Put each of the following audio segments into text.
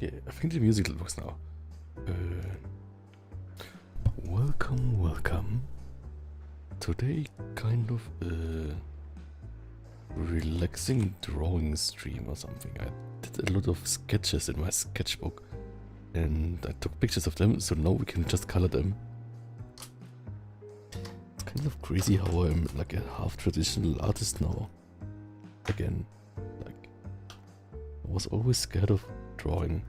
Okay, I think the music works now. Welcome, welcome. Today, kind of a relaxing drawing stream or something. I did a lot of sketches in my sketchbook and I took pictures of them, so now we can just color them. It's kind of crazy how I'm like a half traditional artist now. Again, like, I was always scared of drawing.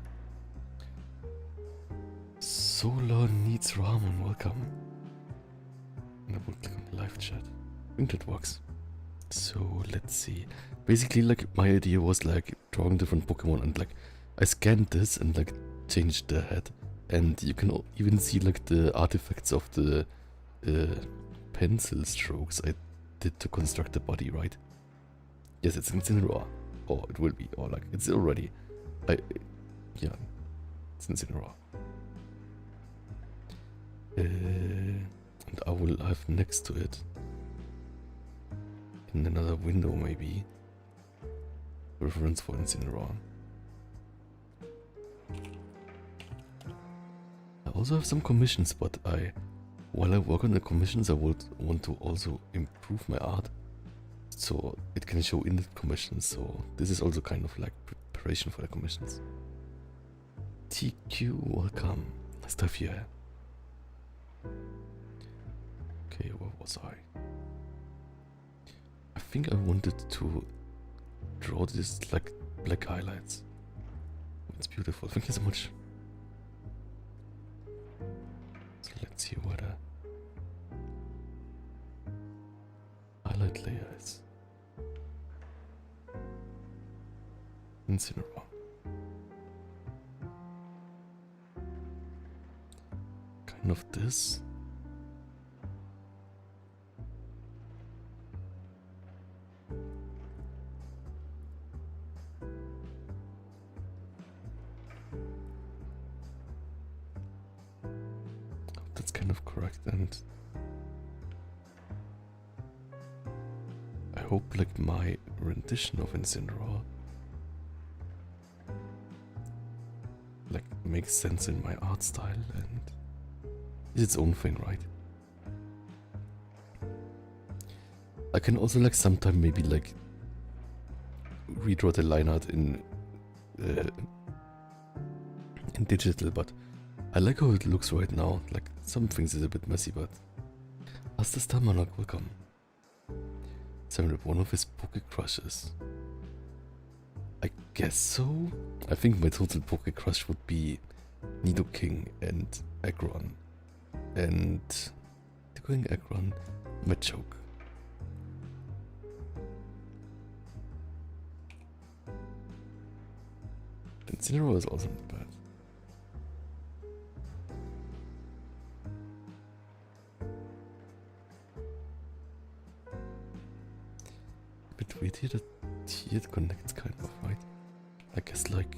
Solar needs ramen, welcome. And I will click on live chat. I think that works. So let's see. Basically, like, my idea was like drawing different Pokemon, and like I scanned this and like changed the head, and you can even see like the artifacts of the pencil strokes I did to construct the body, right? Yes, it's Incineroar. Or it will be, or like it's already. Yeah, it's Incineroar. And I will have next to it, in another window maybe, reference for Incineroar. I also have some commissions, but while I work on the commissions, I would want to also improve my art, so it can show in the commissions. So this is also kind of like preparation for the commissions. TQ, welcome. Nice to have you here. Okay, where was I? I think I wanted to draw this like black highlights. It's beautiful. Thank you so much. So let's see what a highlight layer is. Incineroar. Kind of this. That's kind of correct, and I hope like my rendition of Incineroar like makes sense in my art style and is its own thing, right? I can also like sometime maybe like redraw the line art in digital, but I like how it looks right now. Like some things is a bit messy, but as the star monarch, welcome. Summoned one of his Poke Crushes. I guess so. I think my total Poke Crush would be Nidoking and Aggron. And going Aggron, Machoke. Incineroar is also not bad. Bit weird here that here it connects kind of, right? I guess like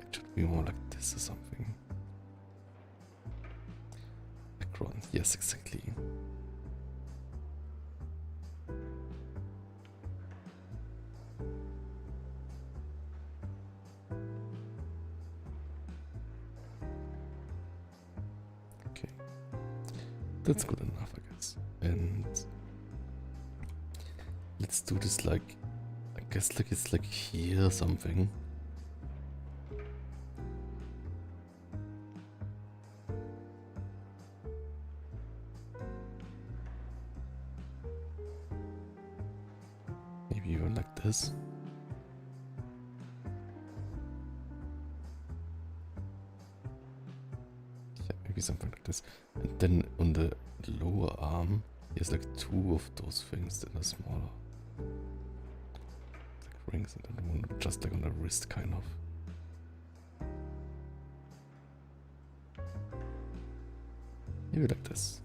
it should be more like this or something. Aggron, yes, exactly. Okay, that's good enough, I guess. And let's do this like, I guess like it's like here or something. Maybe even like this. Yeah, maybe something like this. And then on the lower arm, there's like two of those things that are smaller. Like rings, and then one just like on the wrist, kind of. Maybe like this.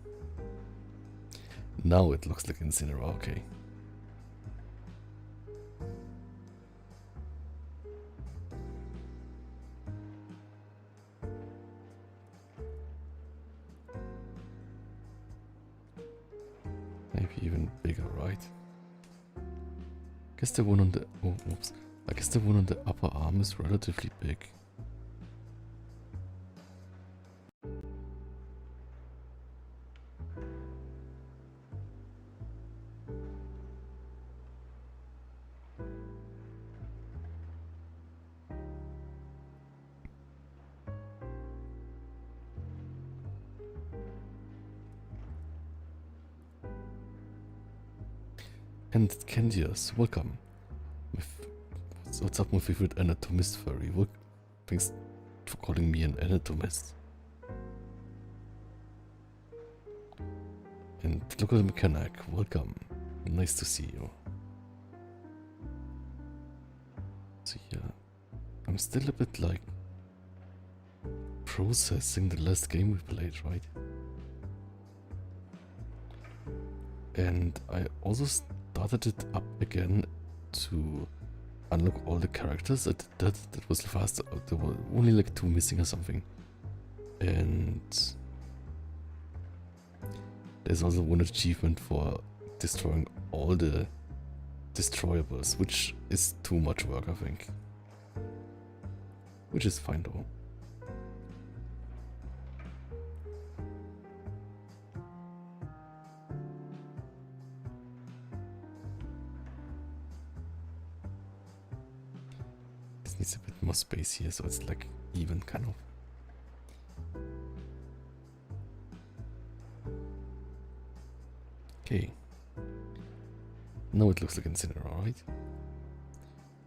Now it looks like Incineroar, okay. Maybe even bigger, right? Guess the one on the... Oh, oops. I guess the one on the upper arm is relatively big. And Candias, welcome. What's up, my favorite anatomist furry? Thanks for calling me an anatomist. And local mechanic, welcome. Nice to see you. So yeah, I'm still a bit like processing the last game we played, right? And I also started it up again to unlock all the characters. I did that. That was fast. There were only like 2 missing or something. And there's also one achievement for destroying all the destroyables, which is too much work, I think. Which is fine though. This needs a bit more space here, so it's like even kind of. Okay. Now it looks like Incineroar, right?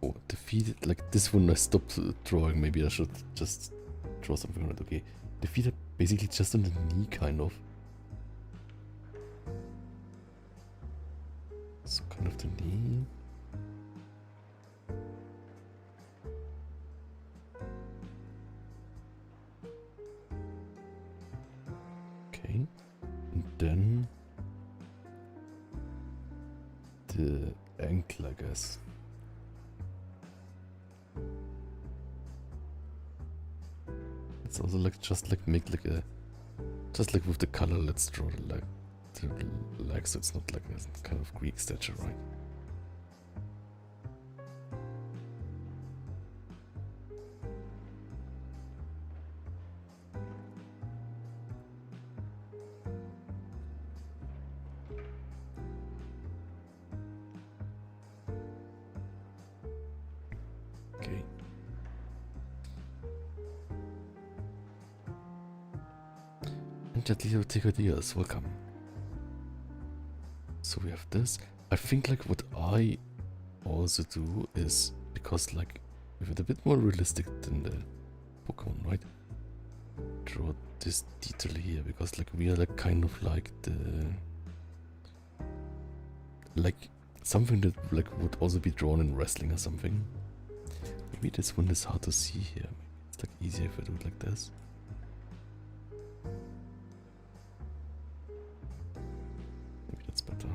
Oh, defeated. Like this one I stopped drawing. Maybe I should just draw something on it. Okay. Defeated basically just on the knee, kind of. So kind of the knee. Okay. And then the ankle, I guess. It's also like just like make like a, just like with the color. Let's draw the leg, so it's not like a kind of Greek statue, right? Okay. And Jatlio take ideas, welcome. So we have this. I think like what I also do is, because like with it a bit more realistic than the Pokemon, right? Draw this detail here, because like we are like kind of like the, like something that like would also be drawn in wrestling or something. Maybe this one is hard to see here. Maybe it's like easier if I do it like this. Maybe that's better.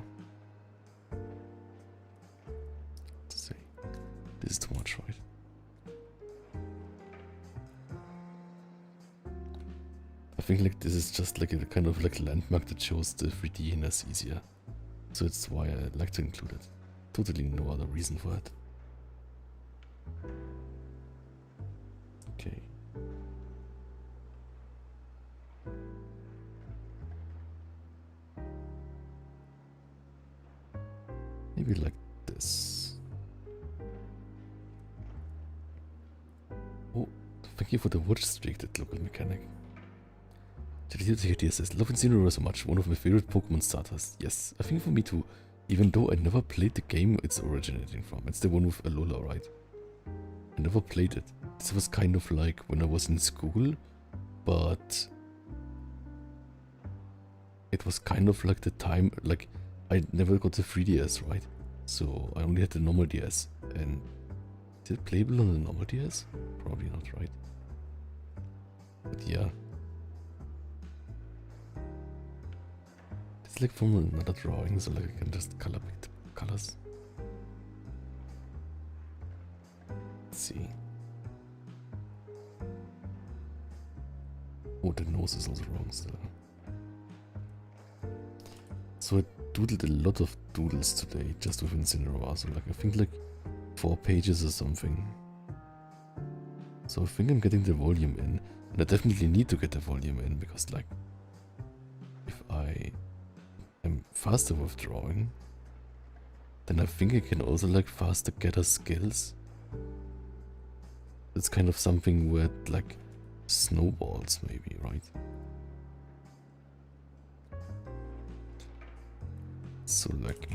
To say, this is too much, right? I think like this is just like a kind of like landmark that shows the 3D-ness easier. So it's why I like to include it. Totally no other reason for it. Okay. Maybe like this. Oh, thank you for the watch streak, that local mechanic. Here says, love Incineroar so much, one of my favorite Pokemon starters. Yes, I think for me too. Even though I never played the game it's originating from. It's the one with Alola, right? I never played it. This was kind of like when I was in school, but it was kind of like the time, like I never got the 3DS, right? So I only had the normal DS. And is it playable on the normal DS? Probably not, right? But yeah. It's like from another drawing, so like I can just color pick the colors. Let's see. Oh, the nose is also wrong still. So I doodled a lot of doodles today just with Incineroar, so like I think like 4 pages or something. So I think I'm getting the volume in. And I definitely need to get the volume in because like if I am faster with drawing, then I think I can also like faster gather skills. It's kind of something where it like snowballs maybe, right? So like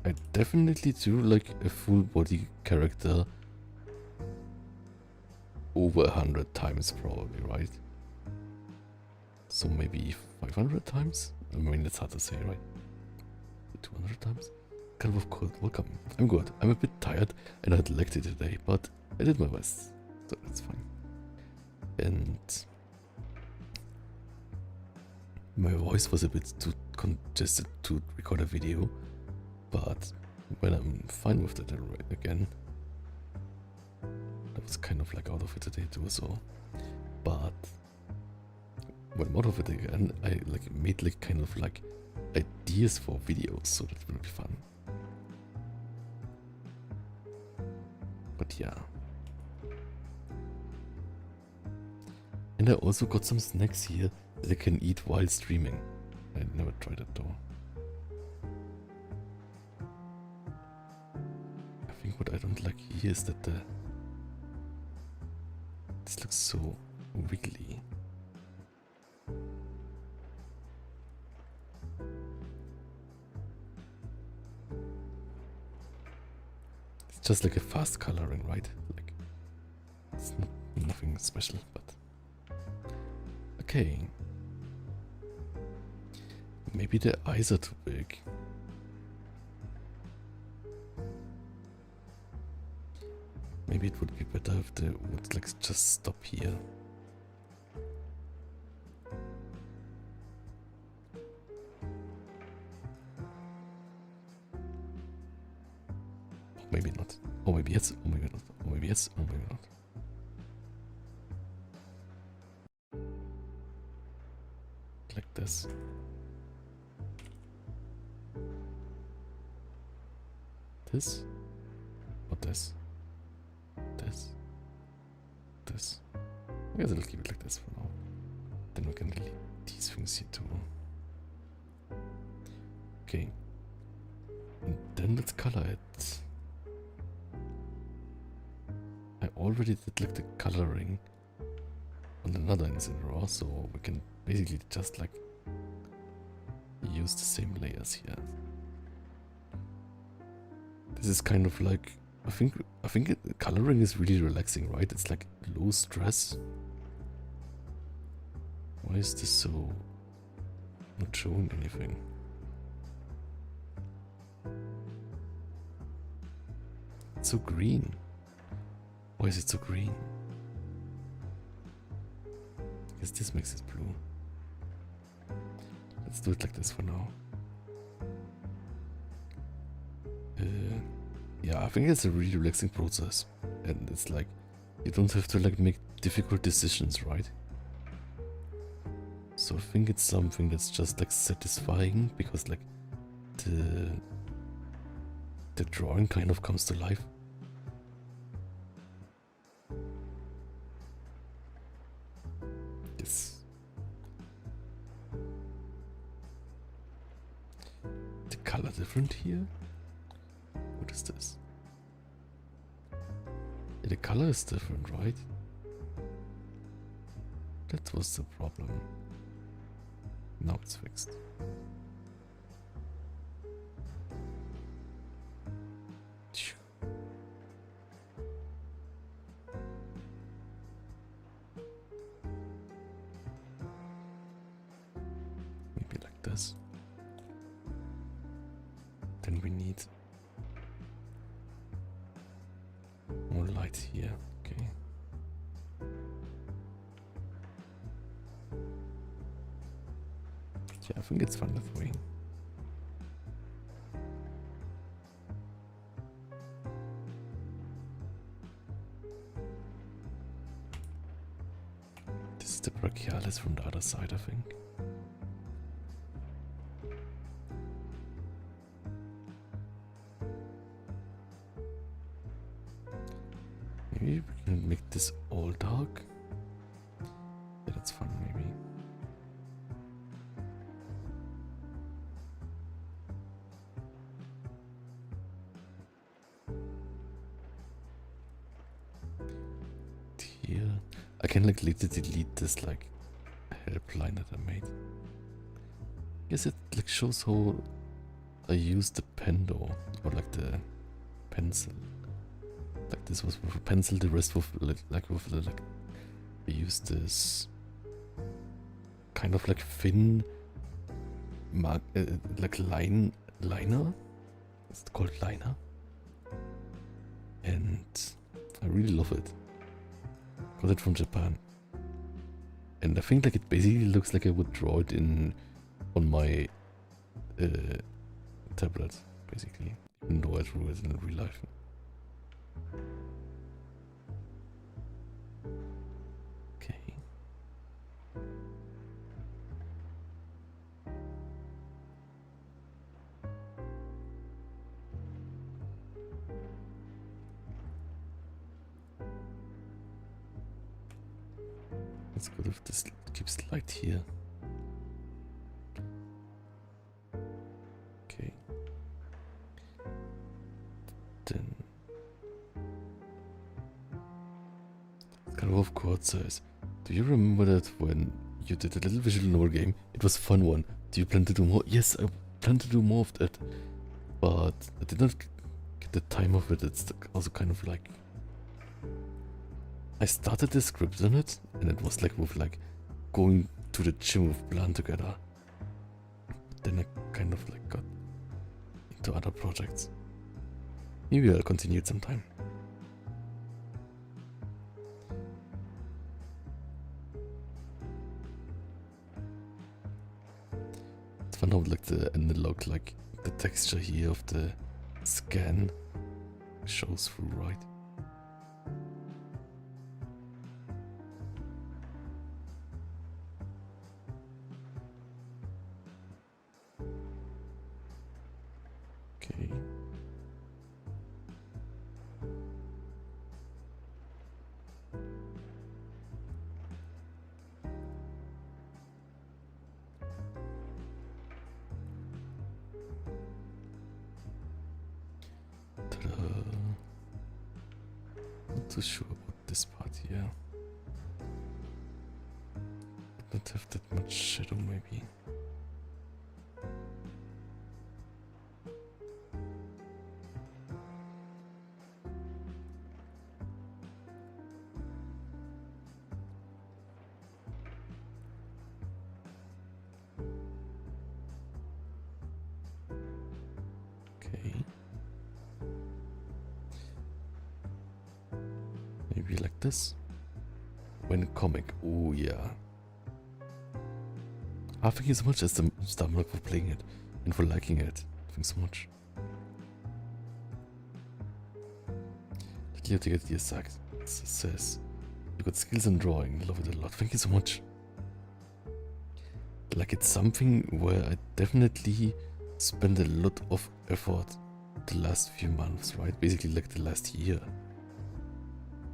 I definitely do like a full body character over 100 times probably, right? So maybe 500 times? I mean, it's hard to say, right? 200 times? Kind of cold. Welcome. I'm good. I'm a bit tired and I had lecture today, but I did my best. So that's fine. And my voice was a bit too congested to record a video, but when I'm fine with it again, I was kind of like out of it today too, so. But when I'm out of it again, I like made like kind of like ideas for videos, so that will be fun. But yeah. And I also got some snacks here that I can eat while streaming. I never tried it though. I think what I don't like here is that this looks so wiggly. It's just like a fast coloring, right? Like it's nothing special, but okay. Maybe the eyes are too big. Maybe it would be better if they would like just stop here. Or maybe not. Or maybe yes, or maybe not. Or maybe yes, or maybe not. Like this. This? Or this? This? This? I guess I'll keep it like this for now. Then we can delete these things here too. Okay. And then let's color it. I already did like the coloring on another instant raw, so we can basically just like use the same layers here. This is kind of like I think coloring is really relaxing, right? It's like low stress. Why is this so not showing anything? It's so green. Why is it so green? I guess this makes it blue. Let's do it like this for now. Yeah, I think it's a really relaxing process. And it's like, you don't have to like make difficult decisions, right? So I think it's something that's just like satisfying because like the drawing kind of comes to life. Yes. The color different here? What is this? Yeah, the color is different, right? That was the problem. Now it's fixed. Maybe like this. Then we need more light here. Okay. Yeah, I think it's fun that way. This is the brachialis from the other side, I think. Maybe we can make this all dark. Yeah, that's fun, maybe. Here, I can like later delete this like helpline that I made. I guess it like shows how I use the pen though, or like the pencil. Like this was with a pencil, the rest with like with the, like I use this kind of like thin mark like liner. It's called liner, and I really love it. Got it from Japan, and I think like it basically looks like I would draw it in on my tablet, basically, even though I drew it in real life. Okay. Let's go if this keeps light here. Okay. Then it's kind of quad size. Do you remember that when you did a little visual novel game? It was a fun one. Do you plan to do more? Yes, I plan to do more of that. But I did not get the time of it. It's also kind of like I started the script on it, and it was like with like going to the gym with Plan together. But then I kind of like got into other projects. Maybe I'll continue it sometime. It's fun how like the analog, like the texture here of the scan shows through, right? Okay. Ta-da. Not too sure about this part here. Not have that much shadow, maybe. Okay. Maybe like this. When comic, oh yeah. Thank you so much as the Starmlock for playing it and for liking it. Thanks so much. Clear to get your sagt. It says you got skills in drawing, love it a lot. Thank you so much. Like it's something where I definitely spend a lot of effort the last few months, right? Basically like the last year.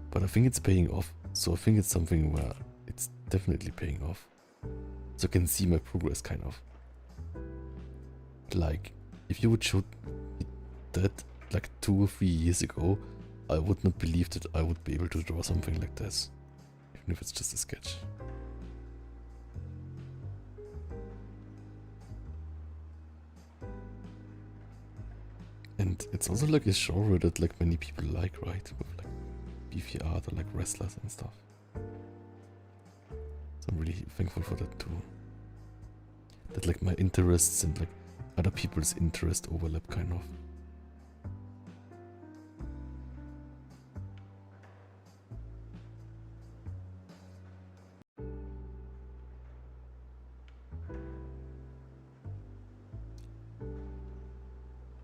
But I think it's paying off. So I think it's something where it's definitely paying off. So I can see my progress, kind of. Like, if you would show me that like 2 or 3 years ago, I would not believe that I would be able to draw something like this. Even if it's just a sketch. And it's also like a genre that like many people like, right? With like beefy art or like wrestlers and stuff. So I'm really thankful for that too. That like my interests and like other people's interest overlap, kind of.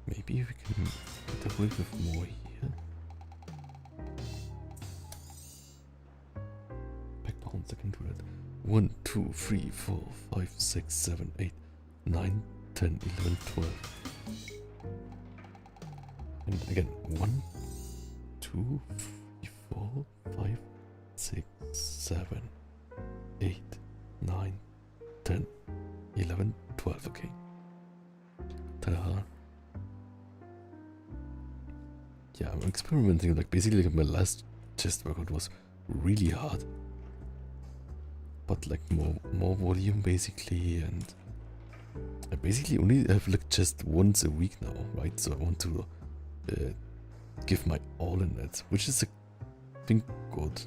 Maybe we can get away with more here. Backbounds, I can do that. 1, 2, 3, 4, 5, 6, 7, 8, 9, 10, 11, 12. And again, 1, 2, 3, 4, 5, 6, 7, 8, 9, 10, 11, 12. Okay. Ta-da. Yeah, I'm experimenting. Like basically, like my last chest workout was really hard, but like more volume basically, and I basically only have like just once a week now, right? So I want to give my all in it, which is I think good.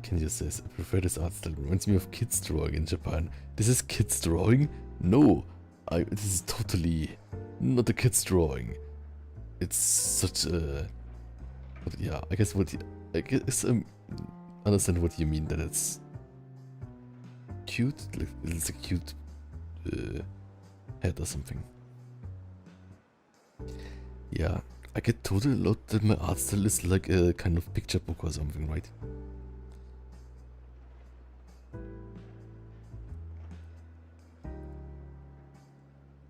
Kenji says, I prefer this art style. It reminds me of kids drawing in Japan. This is kids drawing? No, this is totally not a kids drawing. It's such a... But yeah, I guess I guess understand what you mean, that it's cute, like it's a cute head or something. Yeah, I get told a lot that my art style is like a kind of picture book or something, right?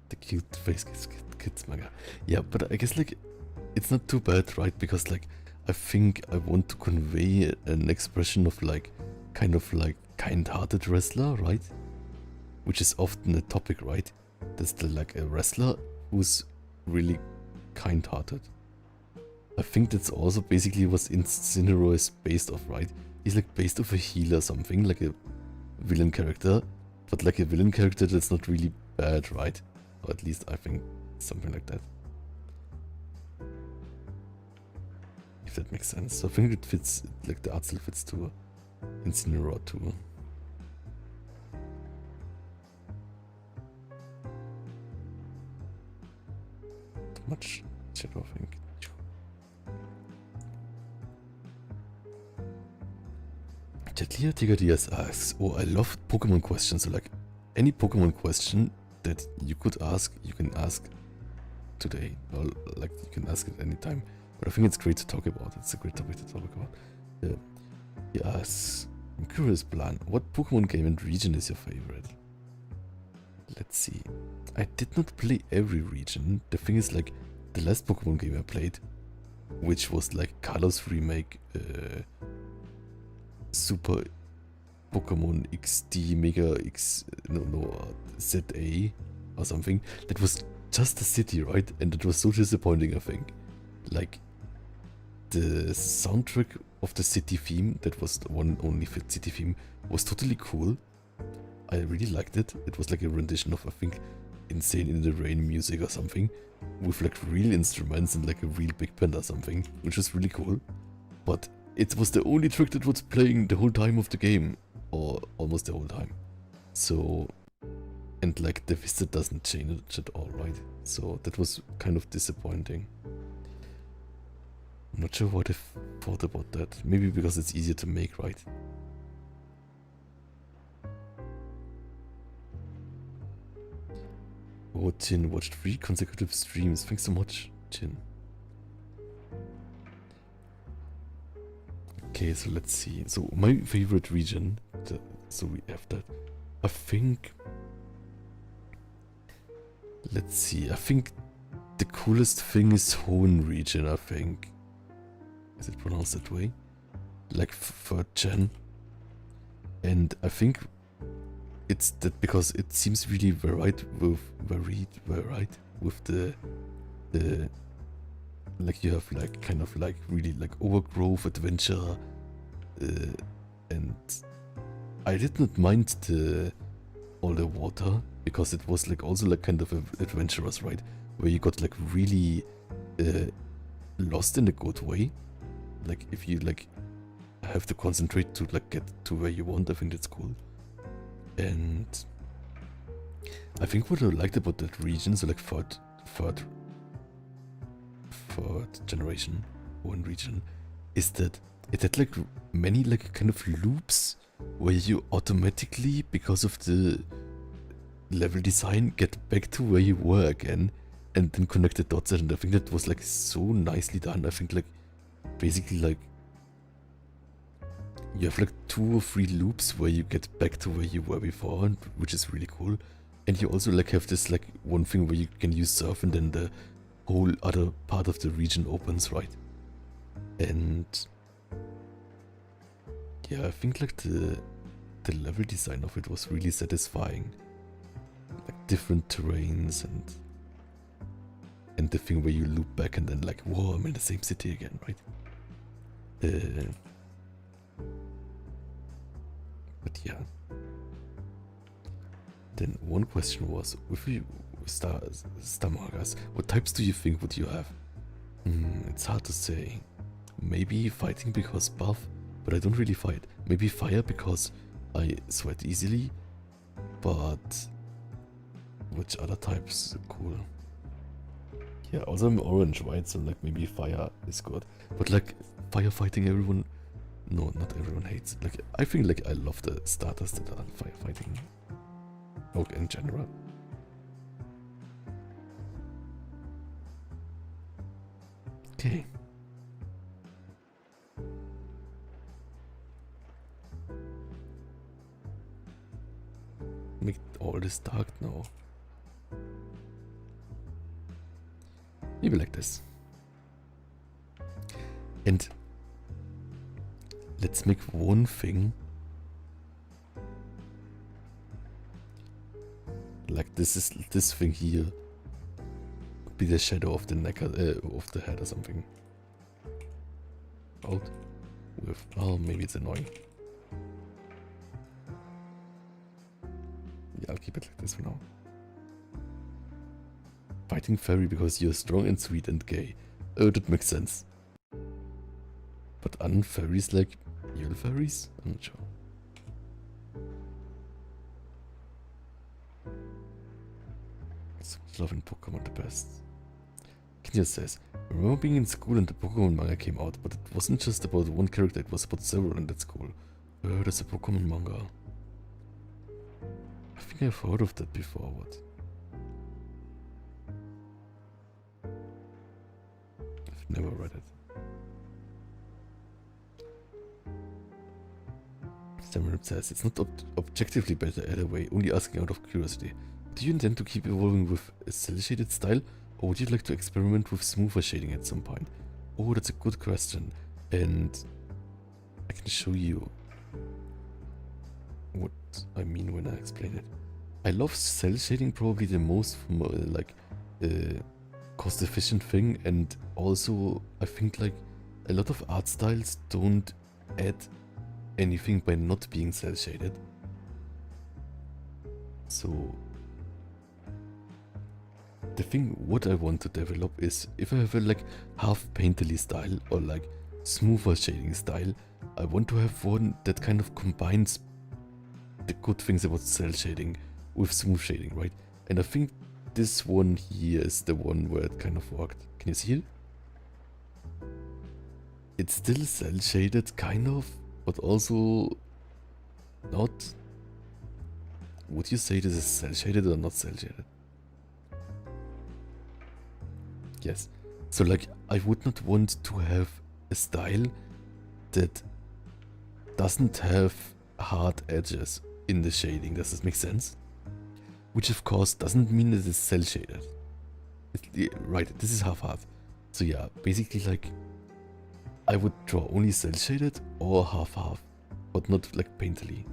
The cute face kids manga. Yeah, but I guess like it's not too bad, right? Because like I think I want to convey an expression of like kind of like kind-hearted wrestler, right? Which is often a topic, right? There's the, like a wrestler who's really kind-hearted. I think that's also basically what Incineroar is based off, right? He's like based off a healer or something, like a villain character, but like a villain character that's not really bad, right? Or at least I think something like that. If that makes sense. So I think it fits, like the art style fits to Incineroar too. Much shadow, I think. Chatlia Tigadias asks, oh, I love Pokemon questions. So like any Pokemon question that you could ask, you can ask today, or like you can ask it anytime. But I think it's great to talk about. It's a great topic to talk about. He asks, I'm curious, Plan, what Pokemon game and region is your favorite? Let's see. I did not play every region. The thing is, like, the last Pokemon game I played, which was like Kalos remake, Super Pokemon XD Mega X, ZA or something. That was just a city, right? And it was so disappointing, I think. Like, the soundtrack of the city theme, that was the one only fit city theme, was totally cool. I really liked it. It was like a rendition of, I think, Insane in the Rain music or something, with like real instruments and like a real big band or something, which was really cool. But it was the only track that was playing the whole time of the game, or almost the whole time. So, and like the vista doesn't change at all, right? So that was kind of disappointing. I'm not sure what I thought about that. Maybe because it's easier to make, right? Oh, Jin watched 3 consecutive streams. Thanks so much, Jin. Okay, so let's see. So my favorite region, so we have that. I think, let's see, I think the coolest thing is Hoenn region, I think. Is it pronounced that way? Like 3rd gen. And I think it's that because it seems really varied with the like you have like kind of like really like overgrowth adventure, and I did not mind all the water, because it was like also like kind of adventurous, right? Where you got like really lost in a good way. Like if you like have to concentrate to like get to where you want, I think that's cool. And I think what I liked about that region, so like third generation one region, is that it had like many like kind of loops where you automatically, because of the level design, get back to where you were again and then connect the dots. And I think that was like so nicely done. I think like basically like you have like 2 or 3 loops where you get back to where you were before, which is really cool. And you also like have this like one thing where you can use surf, and then whole other part of the region opens, right? And yeah, I think like the level design of it was really satisfying. Like different terrains and the thing where you loop back and then like, whoa, I'm in the same city again, right? But yeah. Then one question was, with you Star Margas, what types do you think would you have? It's hard to say. Maybe fighting because buff, but I don't really fight. Maybe fire because I sweat easily, but which other types are cool? Yeah, also I'm orange, right? So like maybe fire is good. But like firefighting everyone, no, not everyone hates. Like I think like I love the starters that are firefighting. Oh, in general. Okay. Make all this dark now. Maybe like this. And let's make one thing. Like this thing here. Be the shadow of the neck of the head or something. Out with maybe it's annoying. Yeah, I'll keep it like this for now. Fighting fairy because you're strong and sweet and gay. Oh, that makes sense. But aren't fairies like evil fairies? I'm not sure. So much love in Pokemon the best. Kenya says, I remember being in school and the Pokemon manga came out, but it wasn't just about one character, it was about several and that's cool. There's a Pokemon manga. I think I've heard of that before, what? I've never read it. Stammered says, it's not objectively better either way, only asking out of curiosity. Do you intend to keep evolving with a cel-shaded style, or would you like to experiment with smoother shading at some point? Oh, that's a good question, and I can show you what I mean when I explain it. I love cel shading probably the most from cost efficient thing, and also I think like a lot of art styles don't add anything by not being cel shaded. So the thing what I want to develop is if I have a like half painterly style or like smoother shading style, I want to have one that kind of combines the good things about cel shading with smooth shading, right? And I think this one here is the one where it kind of worked. Can you see it? It's still cel shaded kind of, but also not. Would you say this is cel shaded or not cel shaded? Yes. So like I would not want to have a style that doesn't have hard edges in the shading. Does this make sense? Which of course doesn't mean that it's cel shaded. Right, this is half-half. So yeah, basically like I would draw only cel shaded or half-half, but not like painterly.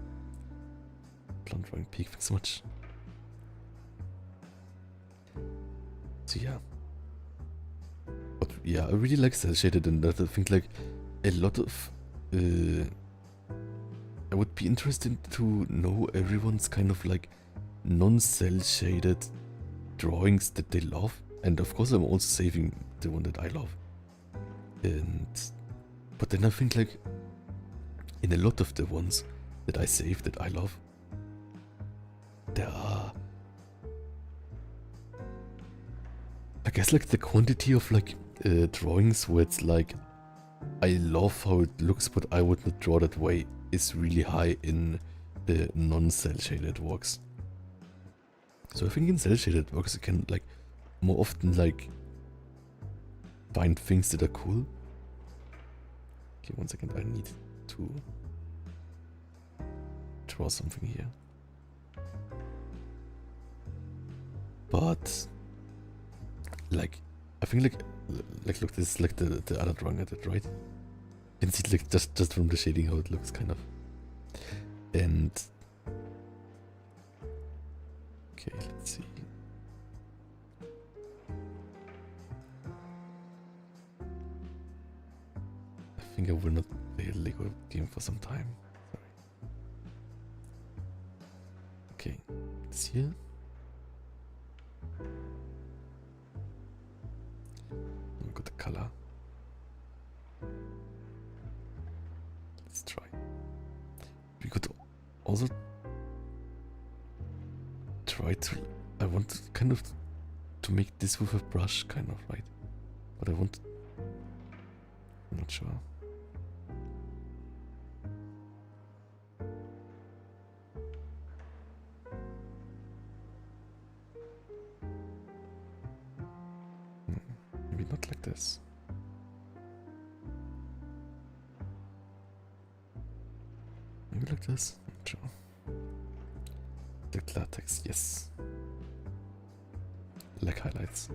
Plant drawing peak, thanks so much. So yeah. But yeah, I really like cel shaded, and that I think like a lot of I would be interested to know everyone's kind of like non-cel shaded drawings that they love, and of course I'm also saving the one that I love. But then I think like in a lot of the ones that I save that I love, there are, I guess like the quantity of like drawings where it's like I love how it looks but I would not draw that way is really high in the non-cel shaded works. So I think in cel shaded works you can like more often like find things that are cool. Okay, 1 second, I need to draw something here. But like I think look, this is like the other drawing I did, right? You can see like just from the shading how it looks kind of. And okay, let's see. I think I will not play a Lego game for some time. Sorry. Okay, it's here. Look at the color. Let's try. We could also try to. I want to kind of to make this with a brush, kind of, right? But I want. I'm not sure. Maybe not like this. Maybe like this. Not sure. The latex, yes. Like highlights.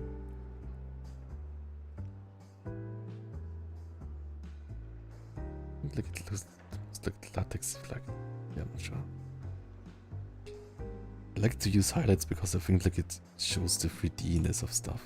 Like it looks like latex flag. Yeah, I'm not sure. I like to use highlights because I think like it shows the 3D-ness of stuff.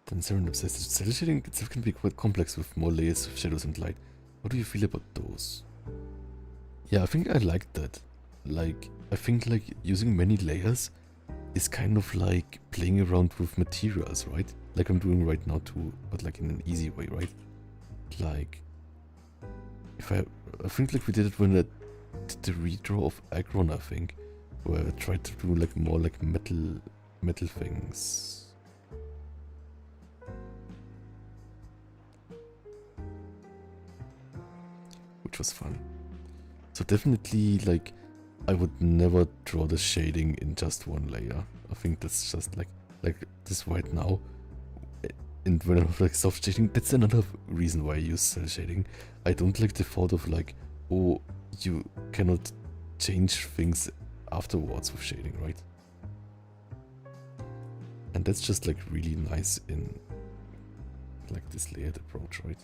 Then Seren obsessed. Cell shading itself can be quite complex with more layers of shadows and light. How do you feel about those? Yeah, I think I like that. Like, I think like using many layers is kind of like playing around with materials, right? Like I'm doing right now too, but like in an easy way, right? Like, if I think like we did it when I did the redraw of Agron, I think, where I tried to do like more like metal things. Which was fun. So definitely, like, I would never draw the shading in just one layer. I think that's just like this right now. And when I have like soft shading, that's another reason why I use cell shading. I don't like the thought of like, oh, you cannot change things afterwards with shading, right? And that's just like really nice in like this layered approach, right?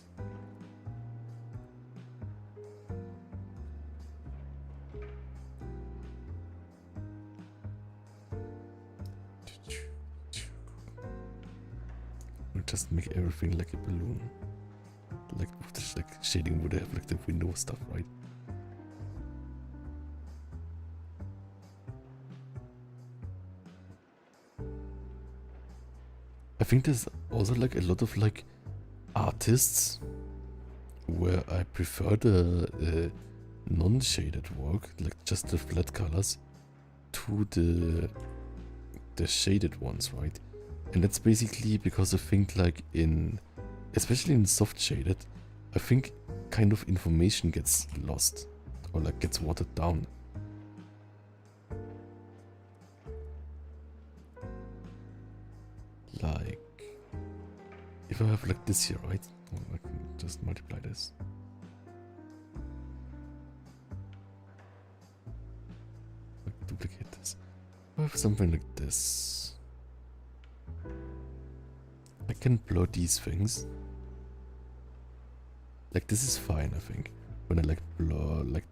Just make everything like a balloon. Like with this like shading would have like the window stuff, right? I think there's also like a lot of like artists where I prefer the non-shaded work, like just the flat colors, to the shaded ones, right? And that's basically because I think like especially in soft shaded, I think kind of information gets lost or like gets watered down. Like if I have like this here, right? Well, I can just multiply this. Like duplicate this. If I have something like this, I can blur these things. Like this is fine, I think. When I like blur like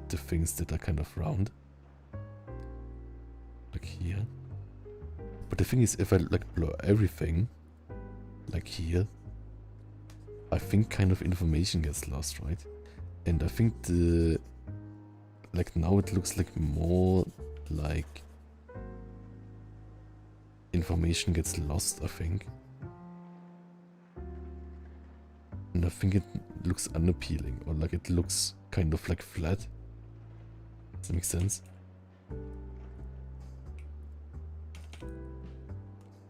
the things that are kind of round. Like here. But the thing is, if I like blur everything, like here, I think kind of information gets lost, right? And I think like now it looks like more like information gets lost, I think. And I think it looks unappealing, or like it looks kind of like flat. Does that make sense?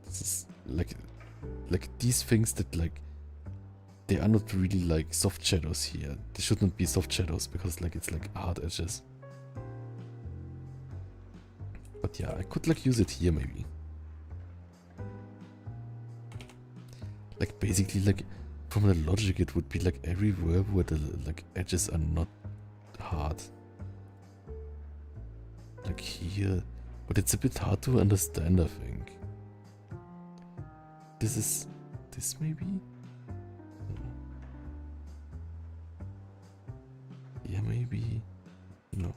This is like these things that like they are not really like soft shadows here. They should not be soft shadows because like it's like hard edges. Yeah, I could like use it here maybe. Like basically like from the logic it would be like everywhere where the like edges are not hard. Like here, but it's a bit hard to understand, I think. This maybe? Yeah, maybe. No.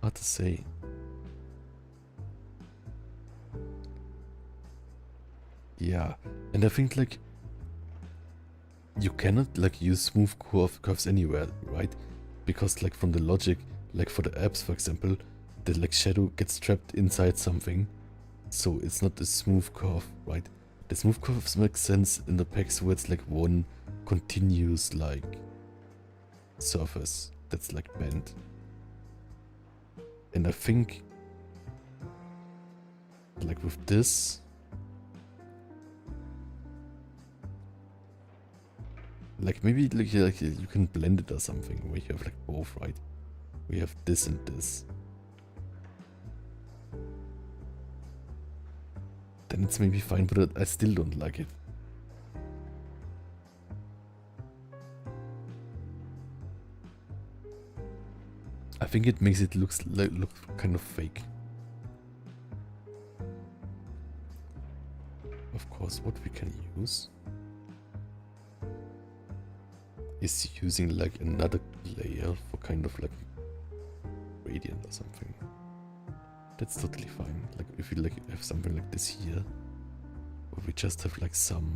Hard to say. Yeah, and I think like you cannot like use smooth curves anywhere, right? Because like from the logic, like for the apps for example, the like shadow gets trapped inside something, so it's not a smooth curve, right? The smooth curves make sense in the packs where it's like one continuous like surface that's like bent. And I think like with this, like maybe like you can blend it or something where you have like both, right? We have this and this. Then it's maybe fine, but I still don't like it. I think it makes it look kind of fake. Of course, what we can use is using like another layer for kind of like gradient or something. That's totally fine. Like if we like have something like this here, or we just have like some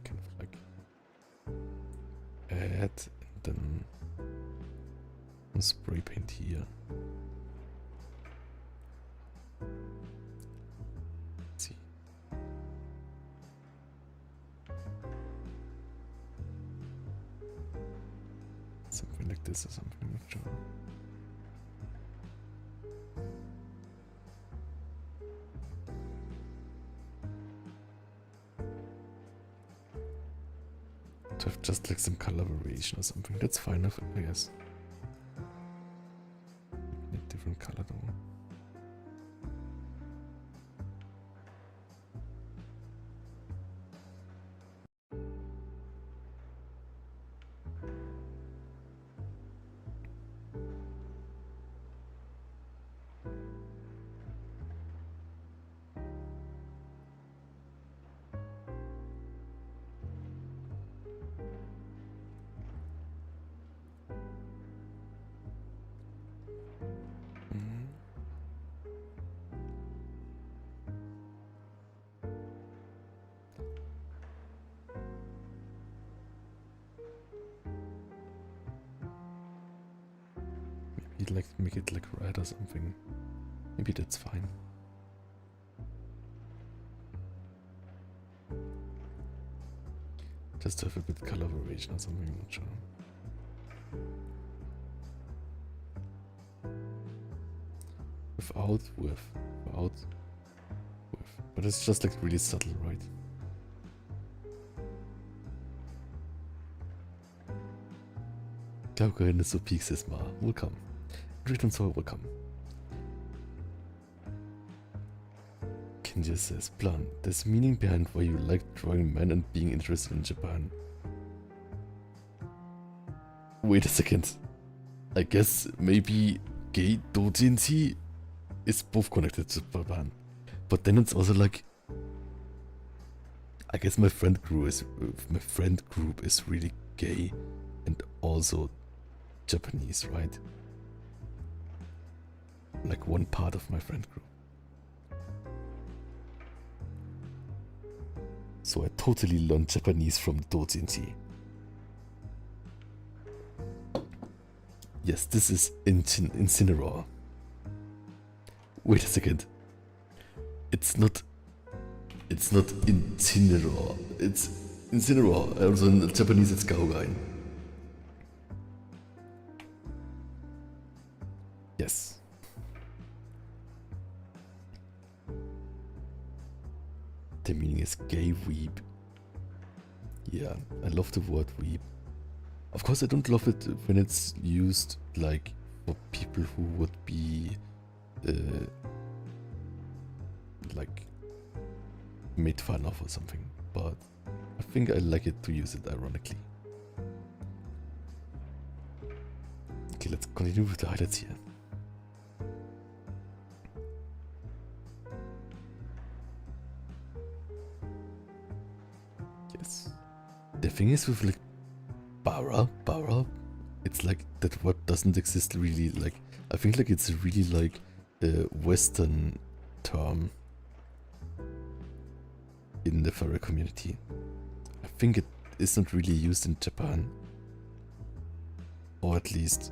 kind of like add and then spray paint here. Let's see. Something like this or something, I'm not sure. To have just like some color variation or something, that's fine, I guess. A different color though. Like make it like red or something. Maybe that's fine. Just to have a bit color variation or something, I'm not sure. Without with. But it's just like really subtle, right? Danke, wenn du so peaks ist mal. Welcome. Return so welcome. Kinja says, Plan, there's meaning behind why you like drawing men and being interested in Japan. Wait a second. I guess maybe gay doujinshi is both connected to Japan. But then it's also like, I guess my friend group is really gay and also Japanese, right? Like one part of my friend group. So I totally learned Japanese from doujinshi. Yes, this is Incineroar. Wait a second. It's not Incineroar. It's Incineroar. Also in Japanese it's Gaugain. Yes. The meaning is gay weeb. Yeah, I love the word weeb. Of course I don't love it when it's used like for people who would be like made fun of or something, but I think I like it to use it ironically. Okay, let's continue with the highlights here. Yes. The thing is with like Bara, it's like that word doesn't exist really. Like, I think like it's really like a Western term in the furry community. I think it isn't really used in Japan, or at least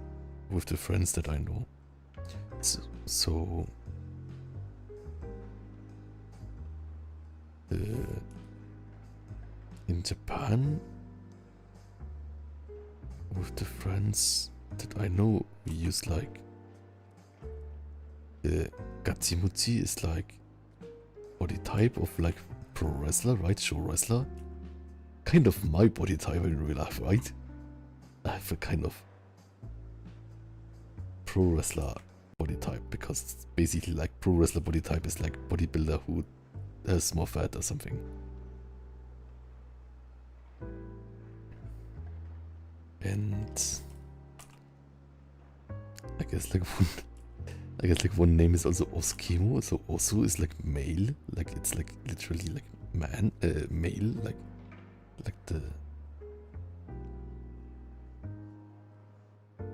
with the friends that I know. So in Japan, with the friends that I know, we use like Gatsimuchi is like body type of like pro wrestler, right? Show wrestler. Kind of my body type in real life, right? I have a kind of pro wrestler body type because it's basically like pro wrestler body type is like bodybuilder who has more fat or something. And I guess like one name is also Oskimo. So Osu is like male, like it's like literally like man, male, like the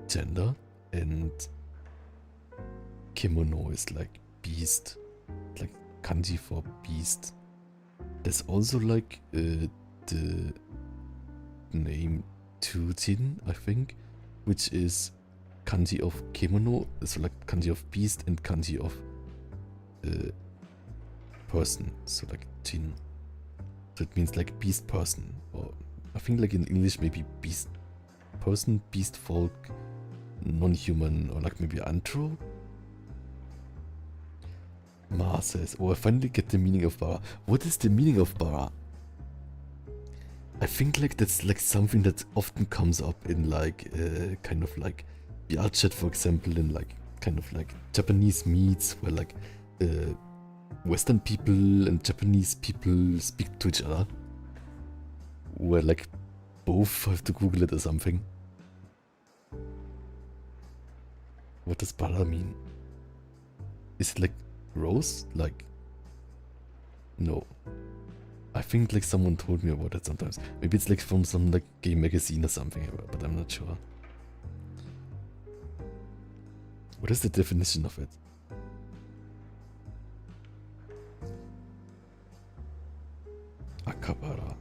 gender, and kimono is like beast, like kanji for beast. There's also like the name Tujin, I think, which is kanji of kimono, so like kanji of beast and kanji of person, so like Jin. So it means like beast person, or I think like in English maybe beast person, beast folk, non-human, or like maybe antro. Ma says, oh, I finally get the meaning of bara. What is the meaning of bara? I think like that's like something that often comes up in like kind of like BR chat, for example, in like kind of like Japanese meets where like Western people and Japanese people speak to each other, where like both have to Google it or something. What does bara mean? Is it like rose? Like, no. I think like someone told me about it sometimes. Maybe it's like from some like gay magazine or something, but I'm not sure. What is the definition of it? Akabara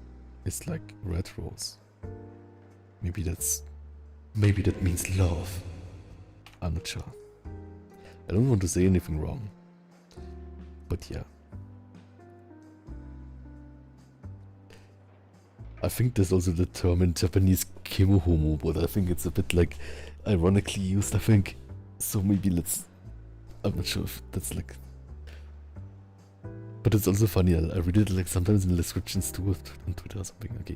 is like red rose. Maybe that means love. I'm not sure. I don't want to say anything wrong. But yeah. I think there's also the term in Japanese kemohomo, but I think it's a bit like ironically used, I think. So maybe I'm not sure if that's like... But it's also funny, I read it like sometimes in the descriptions too on Twitter or something, okay.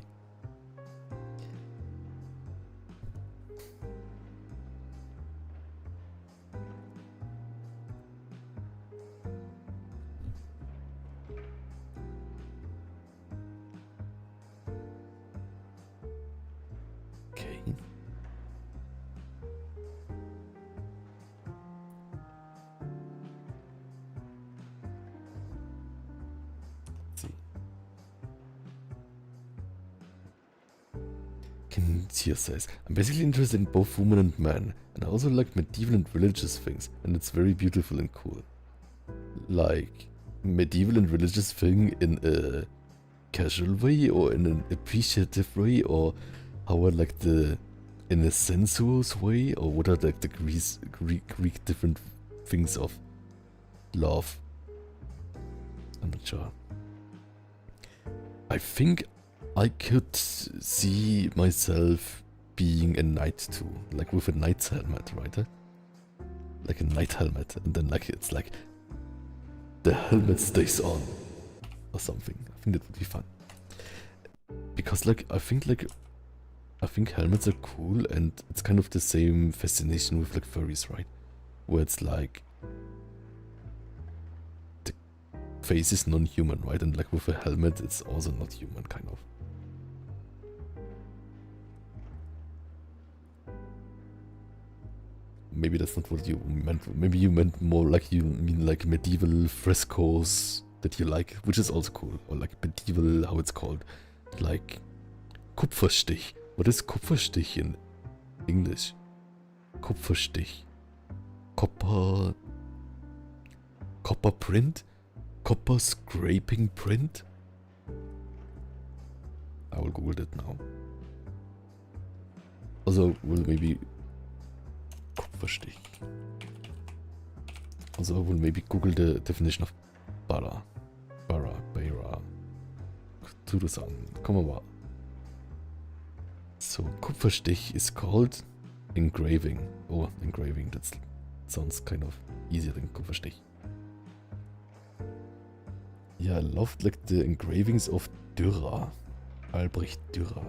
Tia says, I'm basically interested in both women and men, and I also like medieval and religious things, and it's very beautiful and cool. Like, medieval and religious thing in a casual way, or in an appreciative way, or how like in a sensuous way, or what are like the Greek different things of love? I'm not sure. I think I could see myself being a knight too, like with a knight's helmet, right? Like a knight helmet, and then like it's like the helmet stays on or something. I think that would be fun. Because like I think like I think helmets are cool, and it's kind of the same fascination with like furries, right? Where it's like the face is non-human, right? And like with a helmet, it's also not human, kind of. Maybe that's not what you meant. Maybe you meant more like you mean like medieval frescoes that you like, which is also cool. Or like medieval, how it's called, like Kupferstich. What is Kupferstich in English? Kupferstich. Copper print? Copper scraping print? I will Google it now. Also, will maybe Kupferstich. Also, I will maybe Google the definition of Bara. Turusan. Come on. So, Kupferstich is called engraving. Oh, engraving. That sounds kind of easier than Kupferstich. Yeah, I loved like the engravings of Dürer. Albrecht Dürer.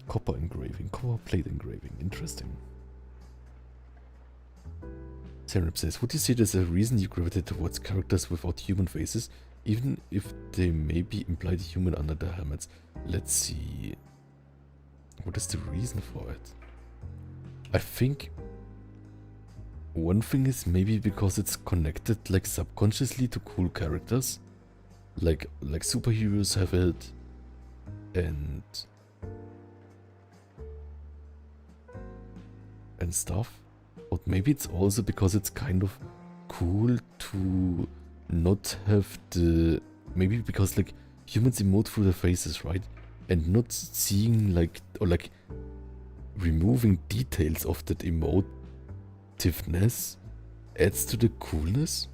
Copper engraving, copper plate engraving. Interesting. Serap says, would you say there's a reason you gravitate towards characters without human faces, even if they may be implied human under their helmets? Let's see. What is the reason for it? I think one thing is maybe because it's connected like subconsciously to cool characters. Like superheroes have it, and stuff. But maybe it's also because it's kind of cool to not have the... Maybe because like humans emote through their faces, right? And not seeing like, or like removing details of that emotiveness adds to the coolness.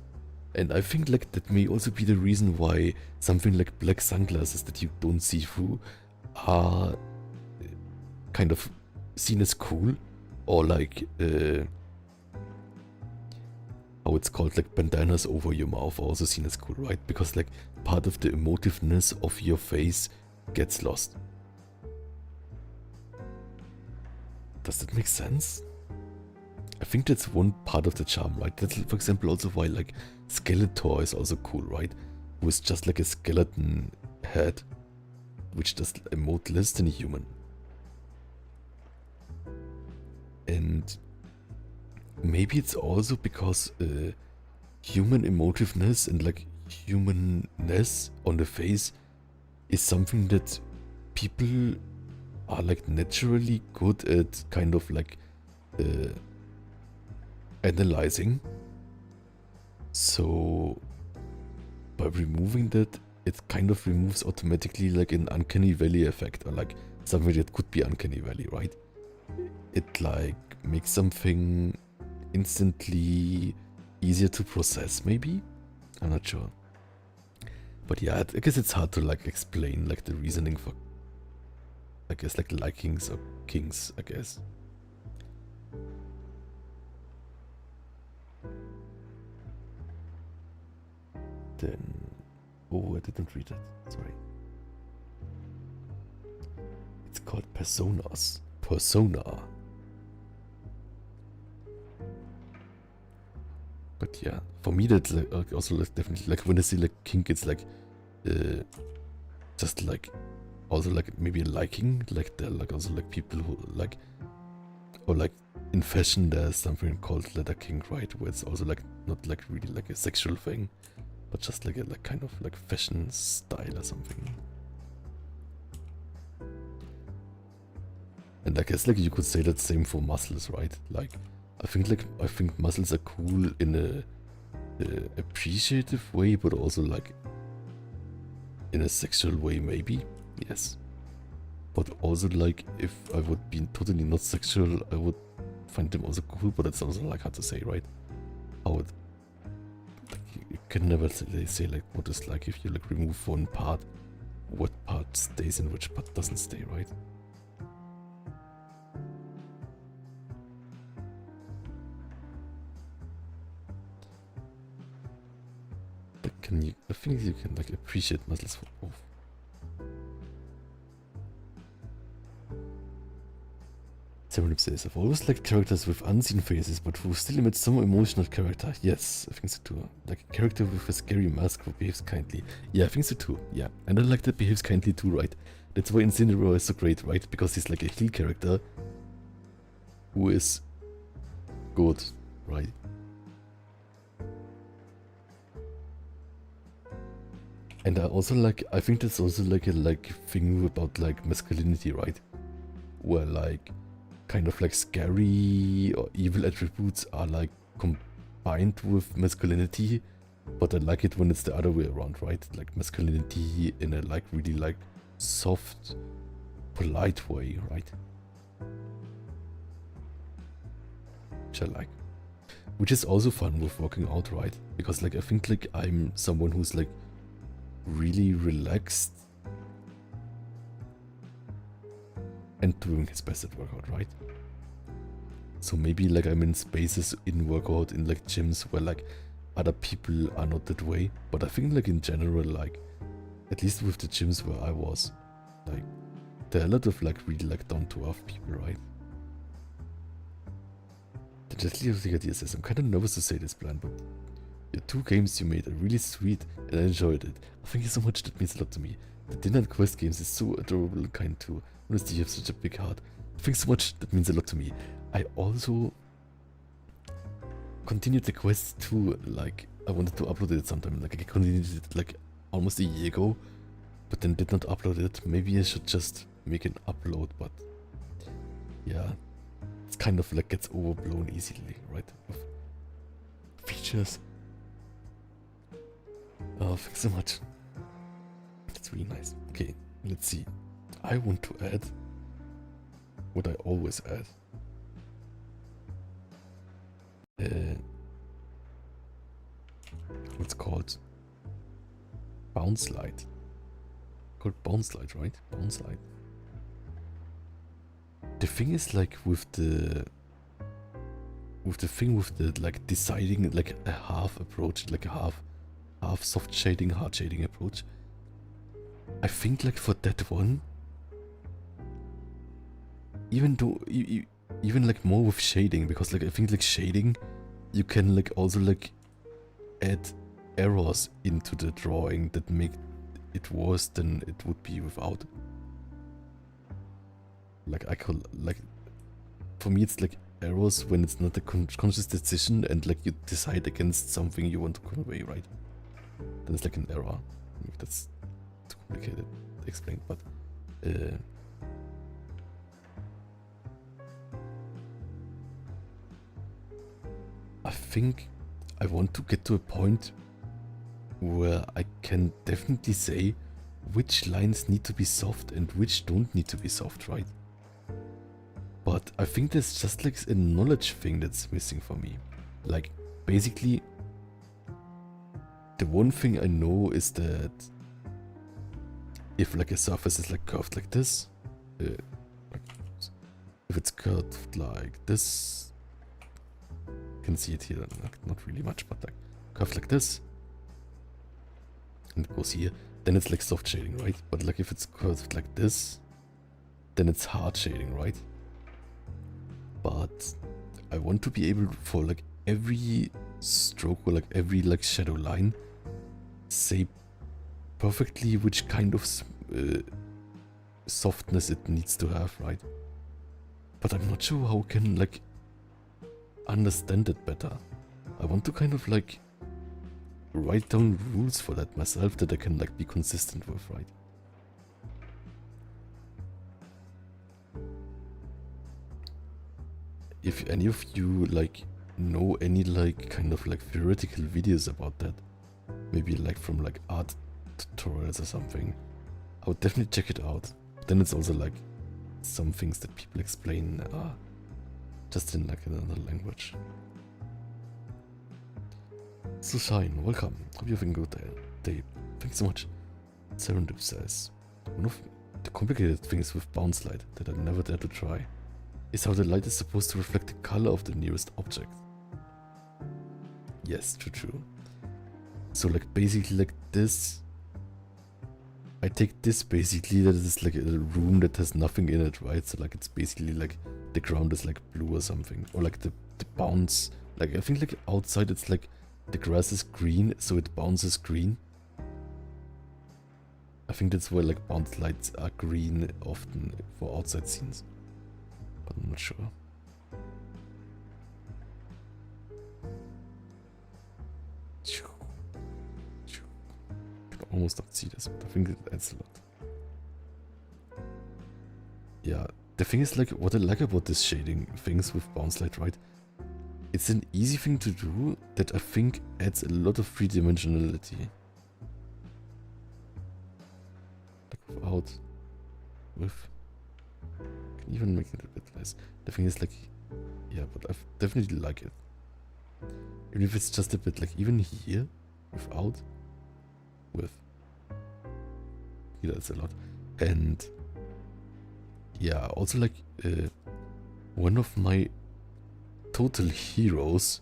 And I think like that may also be the reason why something like black sunglasses that you don't see through are kind of seen as cool. Or like, how it's called, like bandanas over your mouth are also seen as cool, right? Because like part of the emotiveness of your face gets lost. Does that make sense? I think that's one part of the charm, right? That's for example also why like Skeletor is also cool, right? Who is just like a skeleton head, which does emote less than a human. And maybe it's also because human emotiveness and like humanness on the face is something that people are like naturally good at kind of like analyzing. So by removing that, it kind of removes automatically like an uncanny valley effect, or like something that could be uncanny valley, right? It like makes something instantly easier to process, maybe? I'm not sure. But yeah, I guess it's hard to like explain like the reasoning for, I guess, like likings or kings, I guess. Then, oh, I didn't read it, sorry. It's called personas. Persona. But yeah, for me that's like also like definitely like when I see like kink, it's like just like also like maybe a liking, like there like also like people who like, or like in fashion there's something called leather kink, right? Where it's also like not like really like a sexual thing, but just like a like kind of like fashion style or something. And I guess like you could say that same for muscles, right? Like I think muscles are cool in a appreciative way, but also like in a sexual way, maybe. Yes. But also like if I would be totally not sexual, I would find them also cool. But it's also like hard to say, right? How it, like, you can never say like what is like if you like remove one part, what part stays and which part doesn't stay, right? can you? I think you can like appreciate muscles for both. Serenip says, I've always liked characters with unseen faces, but who still emit some emotional character. Yes, I think so too. Like a character with a scary mask who behaves kindly. Yeah, I think so too. Yeah, and I like that behaves kindly too, right? That's why Incineroar is so great, right? Because he's like a heal character who is good, right? And I also like, I think that's also like a thing about like masculinity, right? Where like kind of like scary or evil attributes are like combined with masculinity, but I like it when it's the other way around, right? Like masculinity in a like really like soft, polite way, right? Which I like. Which is also fun with working out, right? Because like I think like I'm someone who's like really relaxed and doing his best at workout, right? So maybe like I'm in spaces in workout, in like gyms where like other people are not that way. But I think like in general, like at least with the gyms where I was, like there are a lot of like really like down to earth people, right? The Jet of the idea says, I'm kind of nervous to say this, Plan, but the 2 games you made are really sweet and I enjoyed it. Thank you so much, that means a lot to me. The Dinner and Quest games is so adorable and kind too. Honestly, you have such a big heart. Thanks so much, that means a lot to me. I also continued the Quest 2, like I wanted to upload it sometime, like I continued it like almost a year ago, but then did not upload it. Maybe I should just make an upload, but yeah, it's kind of like gets overblown easily, right? With features. Oh, thanks so much. That's really nice. Okay, let's see. I want to add what I always add. What's called bounce light. Called bounce light, right? Bounce light. The thing is like with the thing with the like deciding like a half approach, like a half soft shading, hard shading approach. I think like for that one, even though even like more with shading, because like I think like shading, you can like also like add errors into the drawing that make it worse than it would be without. Like I call like, for me it's like errors when it's not a conscious decision and like you decide against something you want to convey, right? Then it's like an error. Maybe that's too complicated to explain, but I think I want to get to a point where I can definitely say which lines need to be soft and which don't need to be soft, right? But I think there's just like a knowledge thing that's missing for me. Like, basically, the one thing I know is that if like a surface is like curved like this, like, if it's curved like this, you can see it here, like, not really much, but like curved like this, and it goes here, then it's like soft shading, right? But like if it's curved like this, then it's hard shading, right? But I want to be able for like every stroke or like every like shadow line say perfectly which kind of softness it needs to have, right? But I'm not sure how I can like understand it better. I want to kind of like write down rules for that myself that I can like be consistent with, right? If any of you like know any like kind of like theoretical videos about that, maybe like from like art tutorials or something, I would definitely check it out. But then it's also like some things that people explain just in like another language. So Shine, welcome. Hope you're having a good day. Thanks so much. Serendip says, one of the complicated things with bounce light that I never dared to try is how the light is supposed to reflect the color of the nearest object. Yes, true. So like basically like this. I take this basically, that is like a room that has nothing in it, right? So like it's basically like the ground is like blue or something. Or like the bounce. Like I think like outside it's like the grass is green, so it bounces green. I think that's why like bounce lights are green often for outside scenes. But I'm not sure. I can almost not see this, but I think it adds a lot. Yeah, the thing is like, what I like about this shading things with bounce light, right? It's an easy thing to do that I think adds a lot of three-dimensionality. Like without, with, can even make it a bit less. The thing is like, yeah, but I definitely like it. Even if it's just a bit like, even here, without, with. Yeah, that's a lot. And yeah, also like one of my total heroes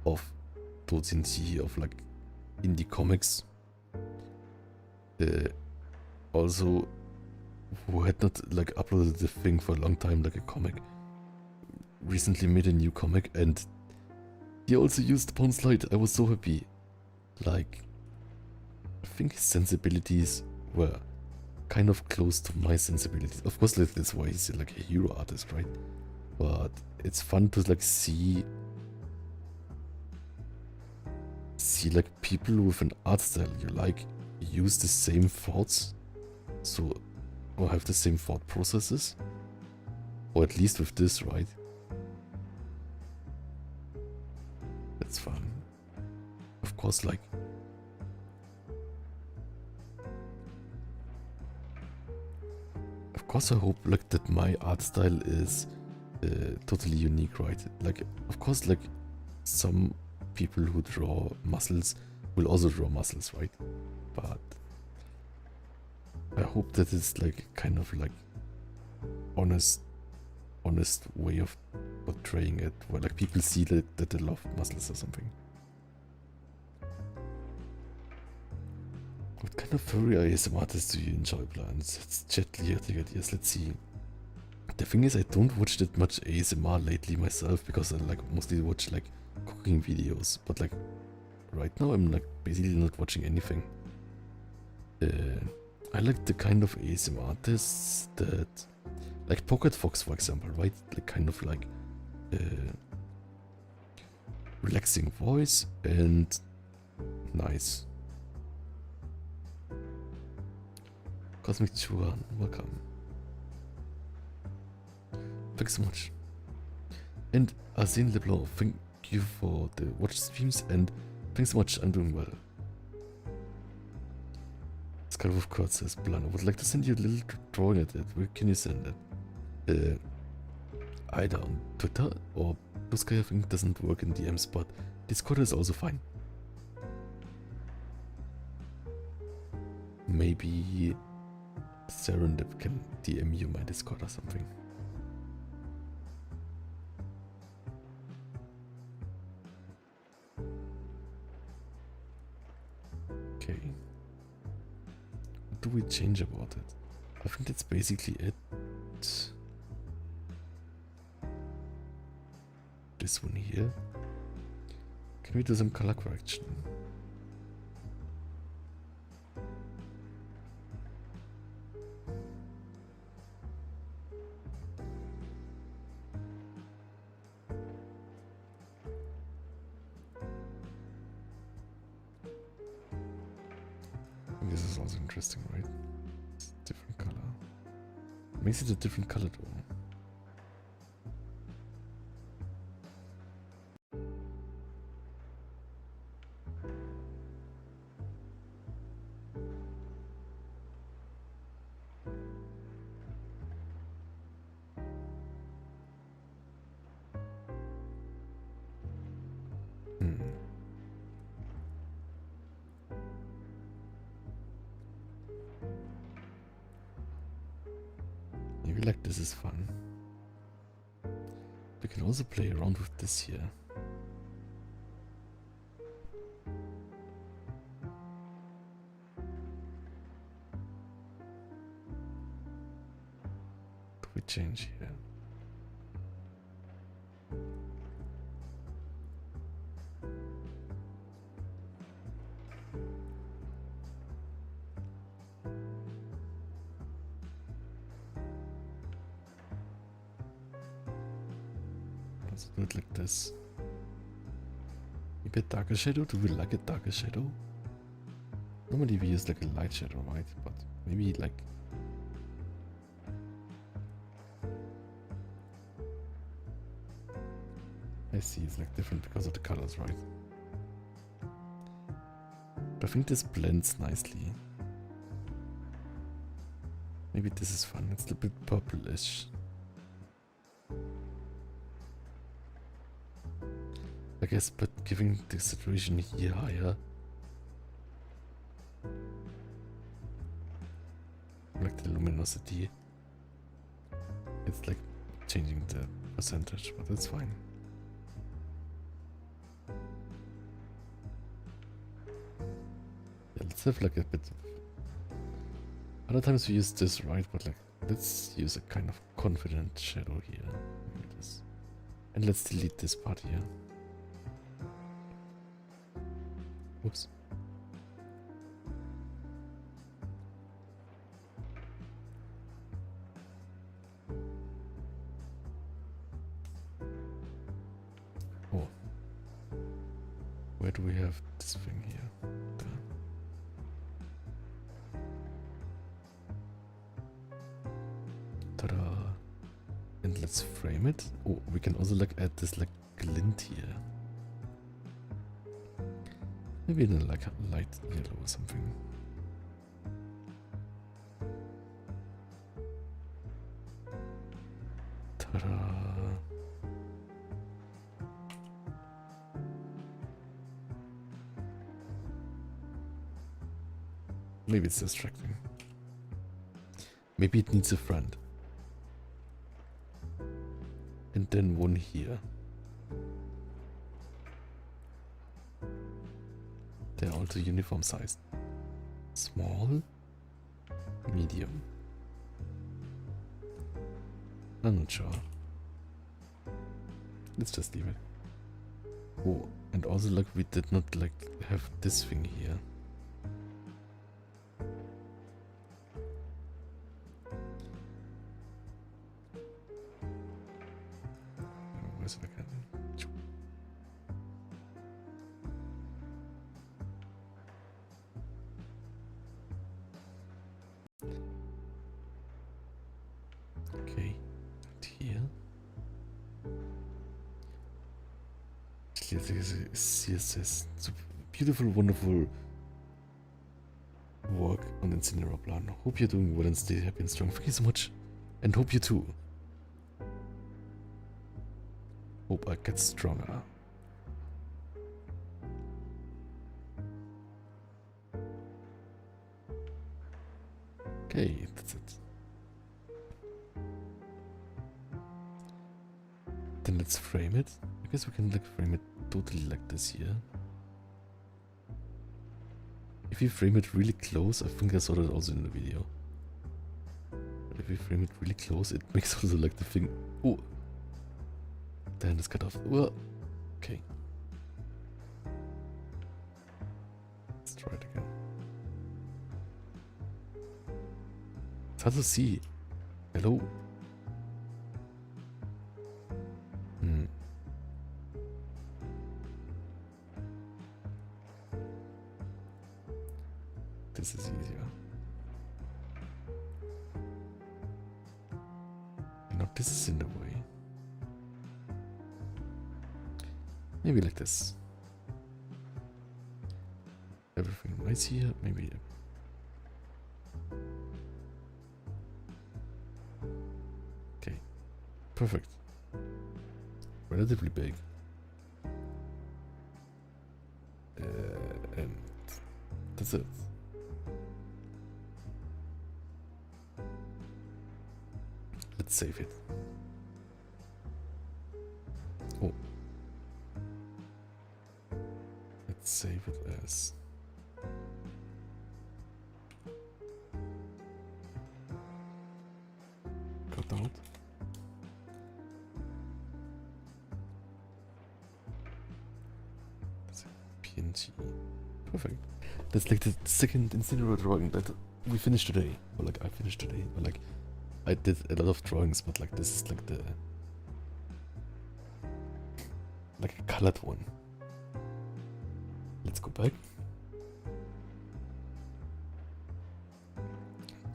of Doujinshi, of like indie comics, also who had not like uploaded the thing for a long time, like a comic, recently made a new comic, and he also used bounce light. I was so happy. Like, I think his sensibilities were kind of close to my sensibilities. Of course, like, that's why he's like a hero artist, right? But it's fun to like see like people with an art style you like use the same thoughts, so, or have the same thought processes, or at least with this, right? That's fun. Of course, like, of course I hope like that my art style is totally unique, right? Like, of course, like some people who draw muscles will also draw muscles, right? But I hope that it's like kind of like honest way of portraying it, where like people see that they love muscles or something. What kind of furry ASMR artists do you enjoy, Plans? It's gently ideas. Let's see. The thing is, I don't watch that much ASMR lately myself, because I like mostly watch like cooking videos. But like right now, I'm like basically not watching anything. I like the kind of ASMR artists that, like Pocket Fox, for example, right? Like kind of like relaxing voice and nice. Cosmic Chuan, welcome. Thanks so much. And Arsene Leblanc, thank you for the watch streams, and thanks so much, I'm doing well. Skywolf Kurt says, Blan, I would like to send you a little drawing at it. Where can you send it? Either on Twitter or Blue Sky, I think doesn't work in DMs, but Discord is also fine. Maybe Serendip can DM you my Discord or something. Okay. What do we change about it? I think that's basically it. This one here. Can we do some color correction? This is also interesting, right? It's a different color. Makes it a different color though. Maybe like this is fun. We can also play around with this here. we change here? Let's do it like this. Maybe a darker shadow? Do we like a darker shadow? Normally we use like a light shadow, right? But maybe like... I see, it's like different because of the colors, right? But I think this blends nicely. Maybe this is fun. It's a bit purplish. I guess, but giving the saturation here higher. Like the luminosity. It's like changing the percentage, but that's fine. Yeah, let's have like a bit of... Other times we use this, right? But like, let's use a kind of confident shadow here. Like this. And let's delete this part here. Oops. Oh. Where do we have this thing here? There. Ta-da! And let's frame it. Oh, we can also like add this like glint here. Maybe in a like light yellow or something. Ta-da! Maybe it's distracting. Maybe it needs a front. And then one here. They're also uniform sized. Small, medium. I'm not sure. Let's just leave it. Oh, and also like we did not like have this thing here. Where's it again? Okay, and here. This is CSS. It's a beautiful, wonderful work on Incineroar plan. Hope you're doing well and stay happy and strong. Thank you so much. And hope you too. Hope I get stronger. Okay, that's it. Then let's frame it. I guess we can like frame it totally like this here. If you frame it really close, I think I saw that also in the video. But if you frame it really close, it makes also like the thing. Oh, the hand is cut off. Well, okay. Let's try it again. It's hard to see. Hello. This is easier. You know, this is in the way. Maybe like this. Everything nice here, maybe. Okay, perfect. Relatively big. And that's it. Let's save it. Oh. Let's save it as cut out. TNT. Perfect. That's like the second Incineroar drawing that we finished today. Or like I finished today. Or like I did a lot of drawings, but like this is like the like a colored one. Let's go back.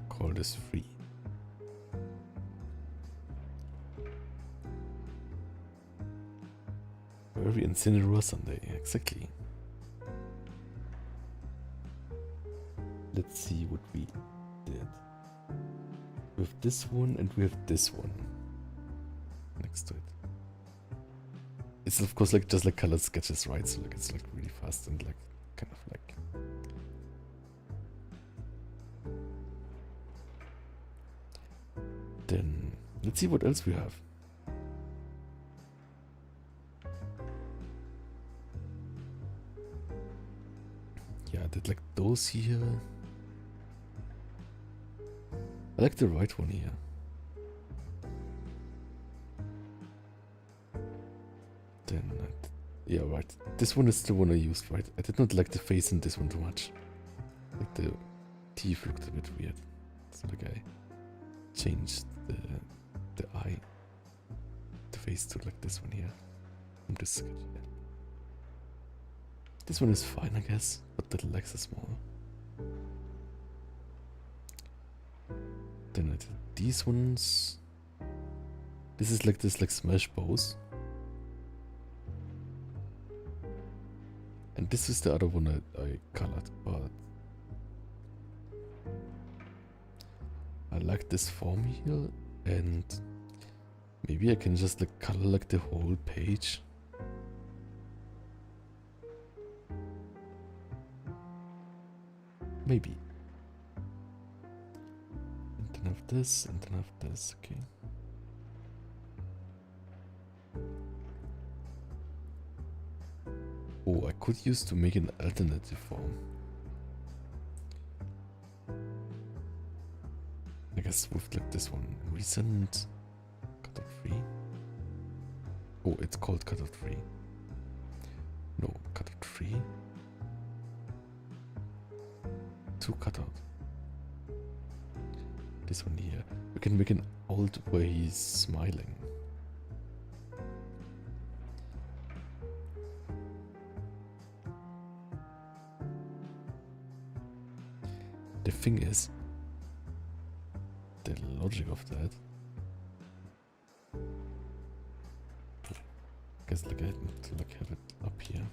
Call this free. Very Incineroar Sunday, exactly. Let's see what we did. We have this one and we have this one next to it. It's of course like just like colored sketches, right? So like it's like really fast and like kind of like then let's see what else we have. Yeah, I did like those here. I like the right one here. Then, yeah, right. This one is the one I used, right? I did not like the face in this one too much. Like the teeth looked a bit weird. So like I changed the eye, the face to like this one here. From this sketch here. This one is fine, I guess, but the legs are small. Then I did these ones. This is like this like smash bows. And this is the other one I colored, but I like this form here, and maybe I can just like color like the whole page. Maybe. And then have this, and then have this, okay. Oh, I could use to make an alternative form. I guess with like this one. Recent cutout free. Oh, it's called cutout free. No, cutout free. Two cutout. This one here. We can make an alt where he's smiling. The thing is, the logic of that, I guess like I need to like have it up here.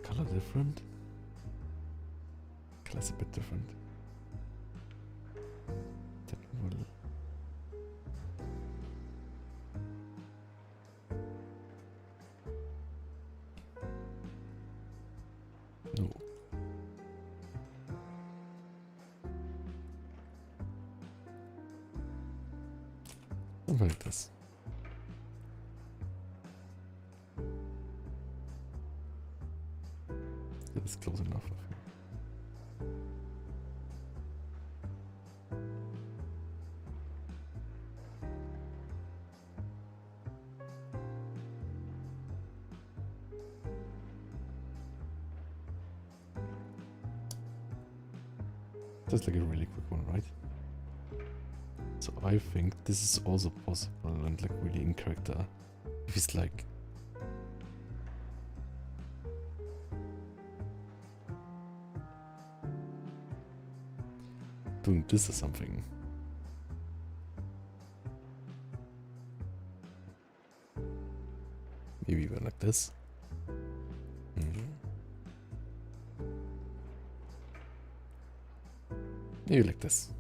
Color different? Color's a bit different. Then we'll no. Something like this. That is close enough, I think. That's like a really quick one, right? So I think this is also possible and like really in character. If it's like doing this or something. Maybe even like this. Maybe like this.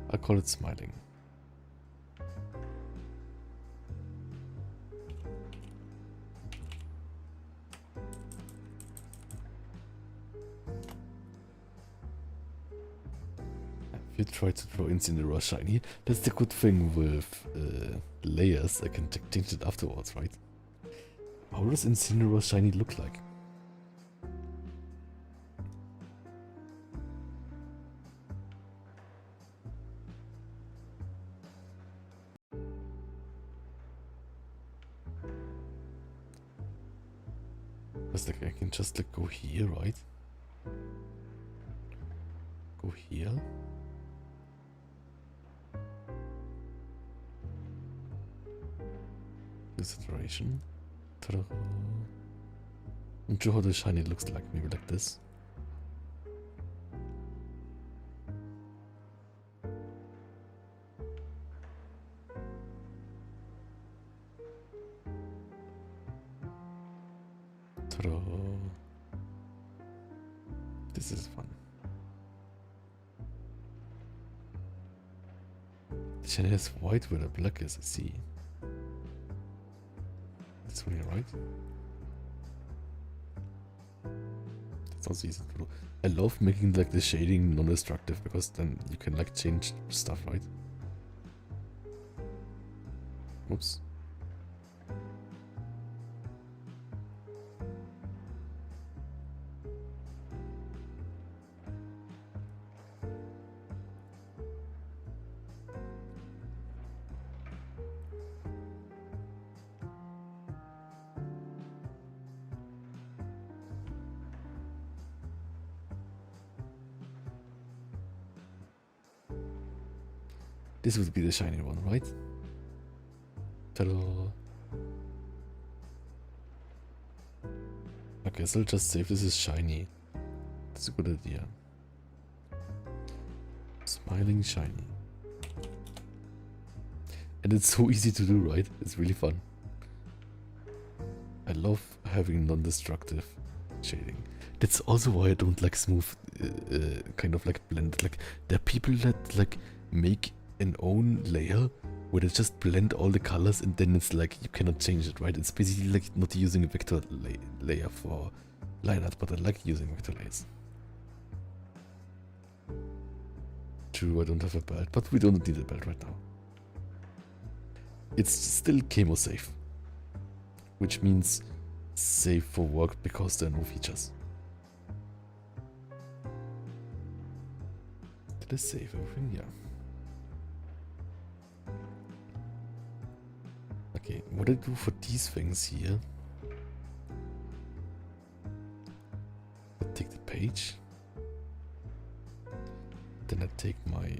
I'll call it smiling. If you try to draw Incineroar shiny, that's the good thing with layers. I can change it afterwards, right? How does Incineroar shiny look like? Because like I can just like go here, right? Go here. This iteration. Ta-da. Not sure how the shiny looks like. Maybe like this. Ta-da. This is fun. The shiny has white where the black is. I see. This one here, right? Also easy to do. I love making like the shading non-destructive because then you can like change stuff, right? Oops. This would be the shiny one, right? Ta-da! I guess I'll just save this as shiny. That's a good idea. Smiling shiny. And it's so easy to do, right? It's really fun. I love having non-destructive shading. That's also why I don't like smooth kind of like blend. Like there are people that like make an own layer where they just blend all the colors and then it's like you cannot change it, right? It's basically like not using a vector layer for line art, but I like using vector layers. True, I don't have a belt, but we don't need a belt right now. It's still camo safe, which means safe for work because there are no features. Did I save everything? Yeah. Okay, what I do for these things here, I take the page, then I take my,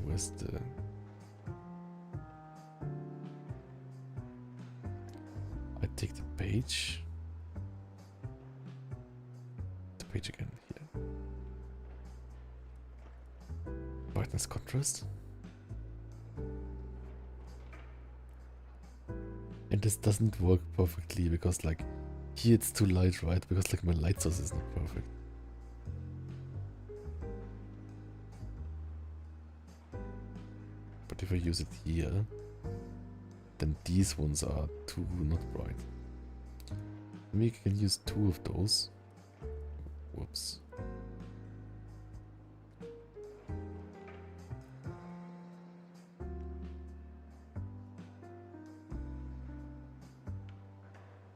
where's the, I take the page again here, brightness contrast. And this doesn't work perfectly because like here it's too light, right? Because like my light source is not perfect. But if I use it here, then these ones are too not bright. Maybe I can use two of those. Whoops.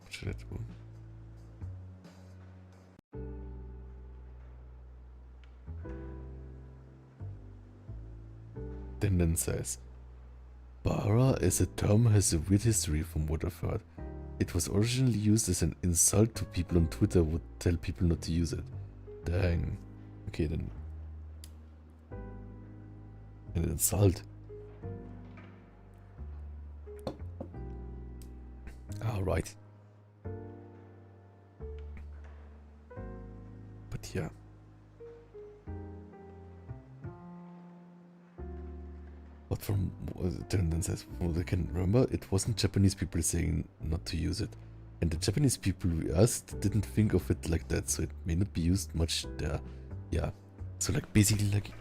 What should I do? Then says, Bara as a term has a weird history from what I've heard. It was originally used as an insult to people on Twitter would tell people not to use it. Dang. Okay then. An insult. Ah, right. But yeah. But from then says, from what I can remember, it wasn't Japanese people saying not to use it. And the Japanese people we asked didn't think of it like that, so it may not be used much there. Yeah. So like basically like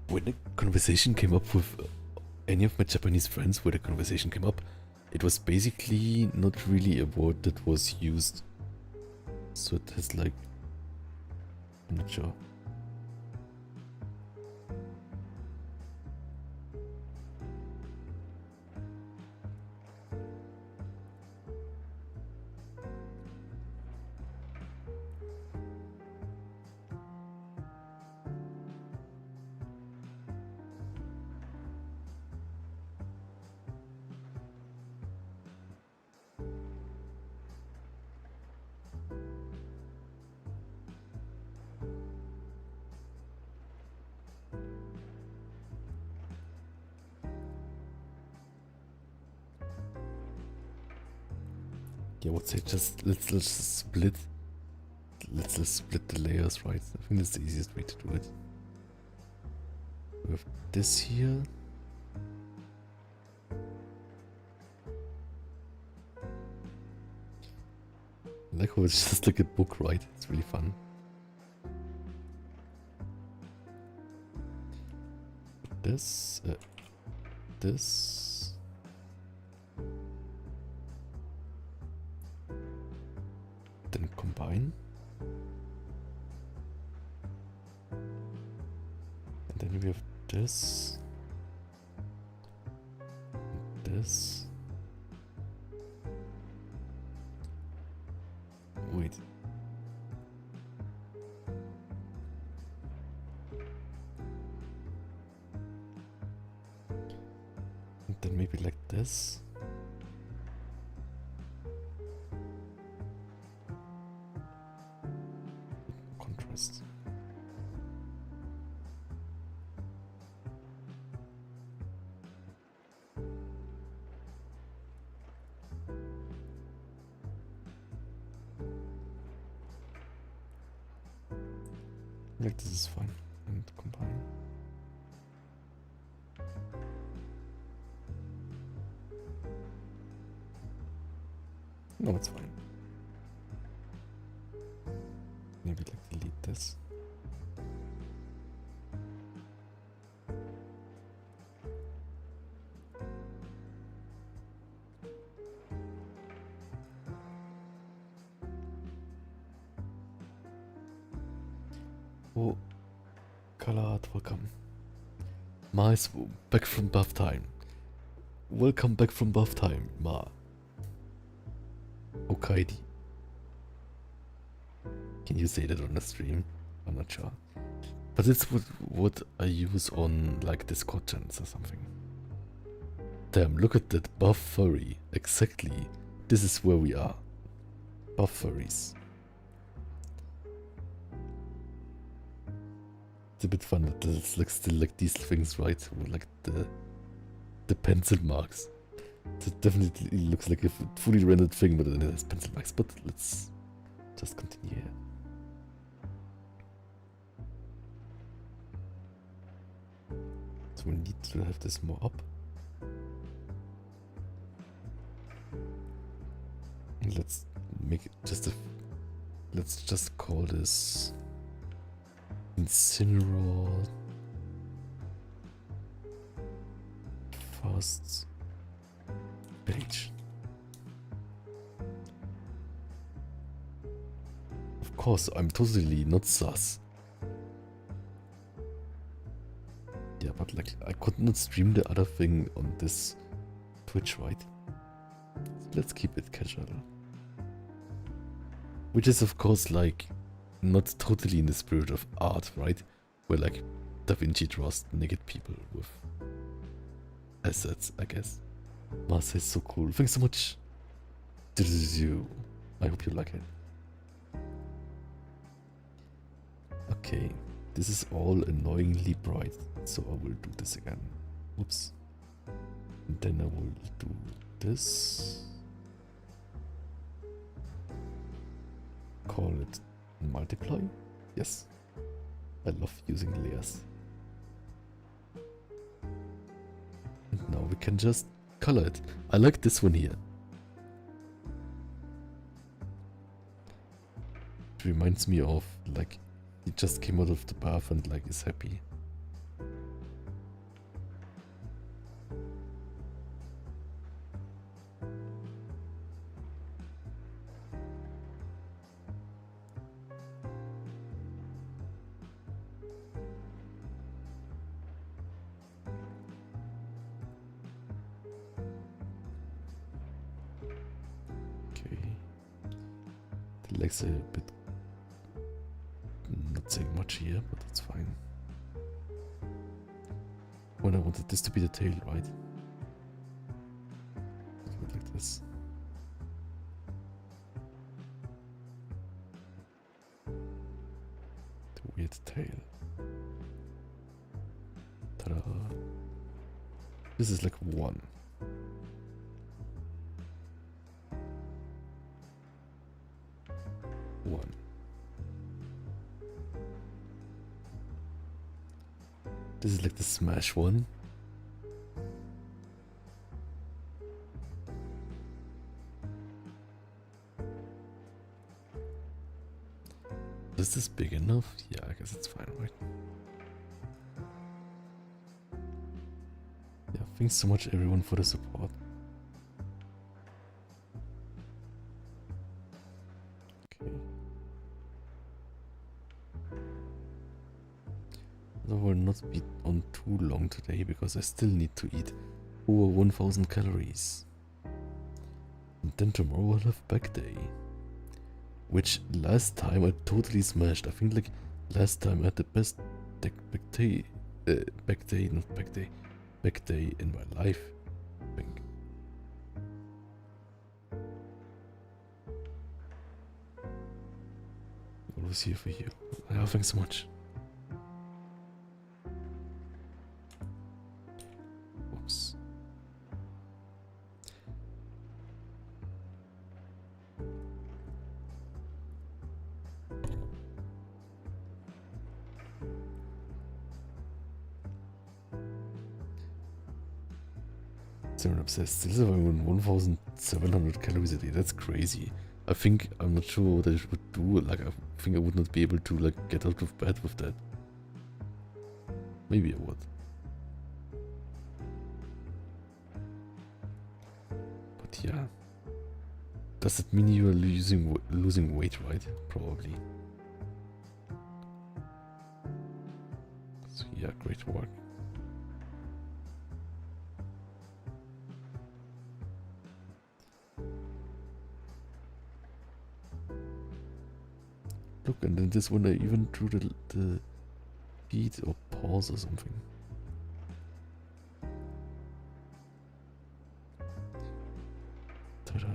when a conversation came up with any of my Japanese friends, where the conversation came up, it was basically not really a word that was used. So it has like, I'm not sure. Yeah, I would say just let's just split. Let's just split the layers, right? I think that's the easiest way to do it. We have this here. I like how it's just like a book, right? It's really fun. This, this. Then combine. And then we have this. And this. Wait. And then maybe like this. Contrast. Like this is fine. And combine. No, it's fine. Maybe like delete this. Oh, color art, welcome. Ma is back from buff time. Welcome back from buff time, Ma. Okaidi. Can you say that on the stream? I'm not sure. But it's what I use on like Discord channels or something. Damn, look at that buff furry. Exactly. This is where we are. Buff furries. It's a bit fun that it's like still like these things, right? With like the pencil marks. It definitely looks like a fully rendered thing, but then it has pencil marks. But let's just continue here. So we need to have this more up. And let's make it just a... Let's just call this... Incineroar... Fast... Page. Of course, I'm totally not sus. Yeah, but like, I could not stream the other thing on this Twitch, right? So let's keep it casual. Which is, of course, like, not totally in the spirit of art, right? Where, like, Da Vinci draws naked people with assets, I guess. Masa is so cool. Thanks so much. I hope you like it. Okay, this is all annoyingly bright, so I will do this again. Oops. And then I will do this. Call it multiply. Yes. I love using layers. And now we can just color it. I like this one here. It reminds me of like he just came out of the bath and like is happy. Legs are a bit not saying much here, but that's fine. When I wanted this to be the tail, right? Do it like this. The weird tail. Ta-da! This is like one. This is like the smash one. Is this big enough? Yeah, I guess it's fine, right? Yeah, thanks so much everyone for the support. Okay. I will not be on too long today because I still need to eat over 1000 calories. And then tomorrow I'll have back day. Which last time I totally smashed. I think like last time I had the best back day in my life, I think. Always here for you. Yeah, thanks so much. Oops. Seven obsessed. Still surviving 1700 calories a day. That's crazy. I think I'm not sure what I would do. Like I think I would not be able to like get out of bed with that. Maybe I would. But yeah. Does it mean you are losing weight, right? Probably. So yeah, great work. Look, and then this one I even drew the beat or pause or something. Ta-da!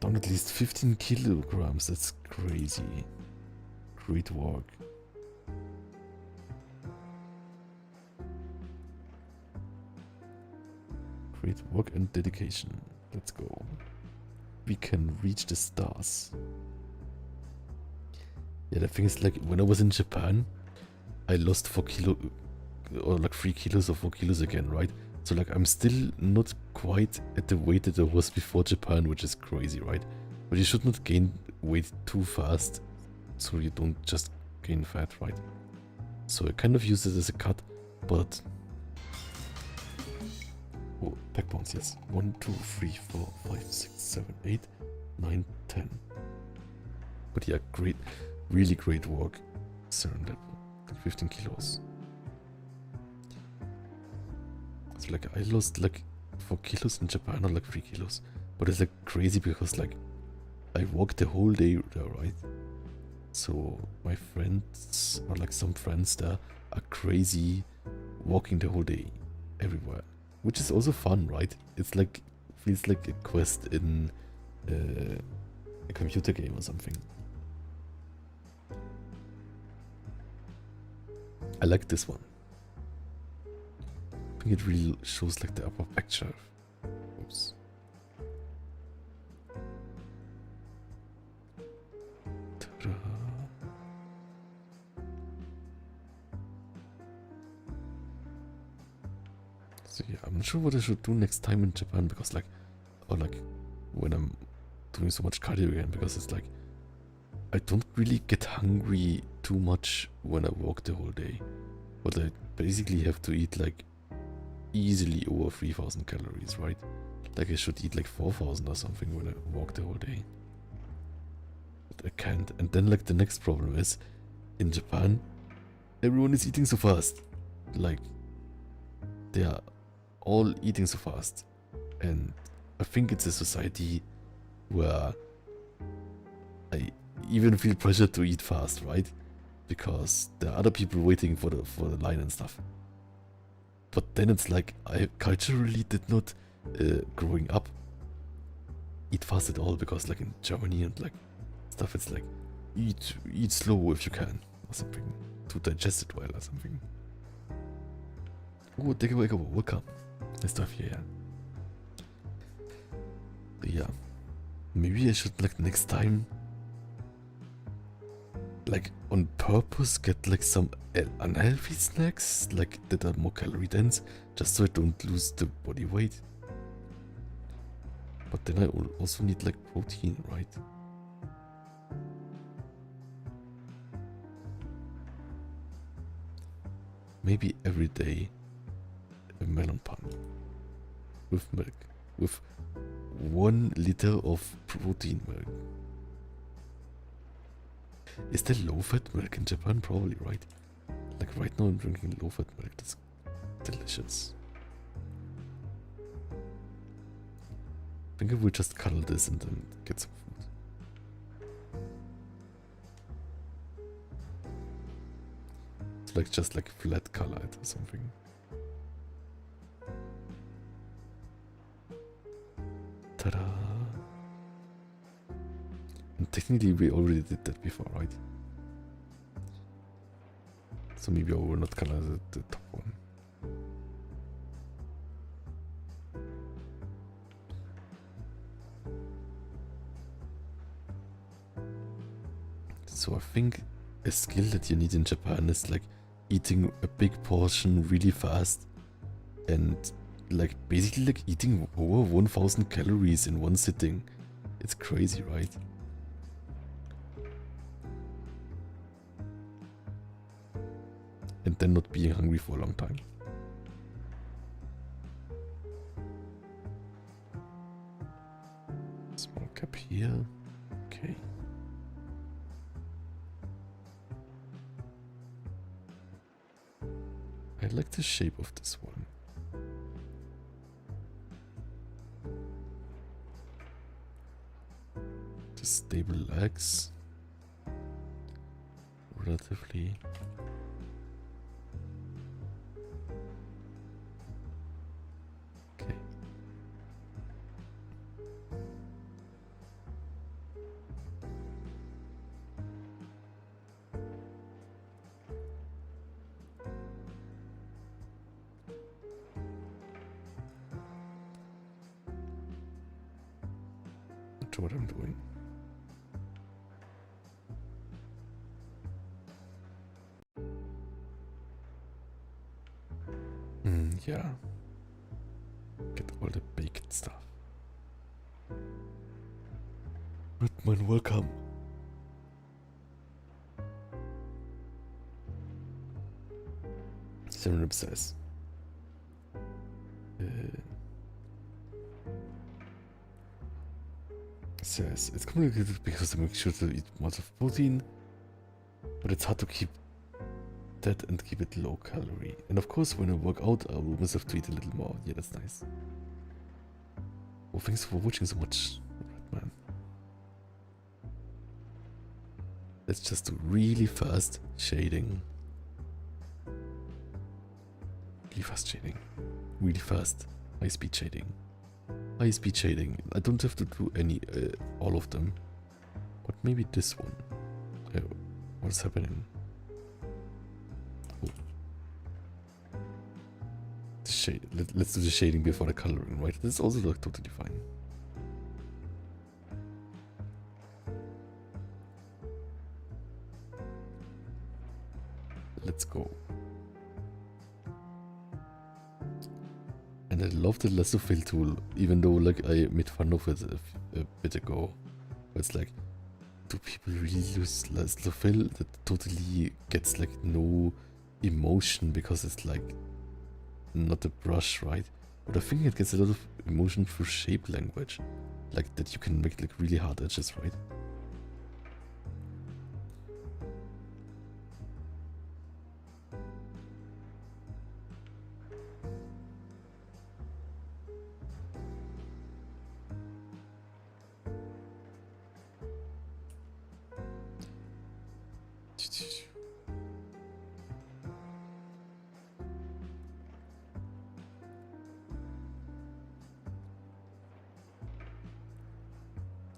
Down at least 15 kilograms, that's crazy. Great work. Great work and dedication. Let's go. We can reach the stars. Yeah, the thing is, like, when I was in Japan, I lost 4 kilo, or like 3 kilos or 4 kilos again, right? So like, I'm still not quite at the weight that I was before Japan, which is crazy, right? But you should not gain weight too fast, so you don't just gain fat, right? So I kind of use it as a cut, but... Oh, backbones, yes. 1, 2, 3, 4, 5, 6, 7, 8, 9, 10. But yeah, great, really great work. Serendip, 15 kilos. So like, I lost like 4 kilos in Japan, or like 3 kilos. But it's like crazy because like, I walked the whole day there, right? So my friends, or like some friends there, are crazy walking the whole day everywhere. Which is also fun, right? It's like, feels like a quest in a computer game or something. I like this one. I think it really shows like the upper picture. Oops. Ta-da. So yeah, I'm not sure what I should do next time in Japan, because like, or like when I'm doing so much cardio again, because it's like, I don't really get hungry too much when I walk the whole day, but I basically have to eat like easily over 3000 calories, right? Like I should eat like 4000 or something when I walk the whole day. But I can't. And then like the next problem is, in Japan, everyone is eating so fast. Like, they are all eating so fast. And I think it's a society where I even feel pressure to eat fast, right? Because there are other people waiting for the line and stuff. But then it's like, I culturally did not, growing up, eat fast at all, because like in Germany and like stuff, it's like, eat slow if you can, or something, to digest it well or something. Oh, welcome. Nice to have you here. Yeah. Maybe I should, like, next time, like, on purpose get, like, some unhealthy snacks, like, that are more calorie dense, just so I don't lose the body weight. But then I also need, like, protein, right? Maybe every day a melon pan with milk, with 1 liter of protein milk. Is there low-fat milk in Japan? Probably, right? Like right now I'm drinking low-fat milk. That's delicious. I think I will just cuddle this and then get some food. It's like just like flat color or something. Ta-da! And technically we already did that before, right? So maybe I will not color the top one. So I think a skill that you need in Japan is like eating a big portion really fast and like basically like eating over 1000 calories in one sitting. It's crazy, right? And then not being hungry for a long time. Small cap here. Okay. I like the shape of this one. The stable legs. Relatively. Okay. Not sure what I'm doing. Yeah. Get all the baked stuff. Ritman, welcome. Serenip says. Says it's complicated because I make sure to eat lots of protein, but it's hard to keep that and keep it low calorie. And of course, when I work out, I will myself to eat a little more. Yeah, that's nice. Well, thanks for watching so much, man. Let's just do really fast shading. Really fast shading. Really fast. High speed shading. High speed shading. I don't have to do any, all of them. But maybe this one. What's happening? Oh. The shade. Let's do the shading before the coloring, right? This also looks totally fine. Let's go. And I love the lasso fill tool, even though like I made fun of it a bit ago. It's like, do people really use lasso fill that totally gets like no emotion because it's like not a brush, right? But I think it gets a lot of emotion through shape language, like that you can make like really hard edges, right?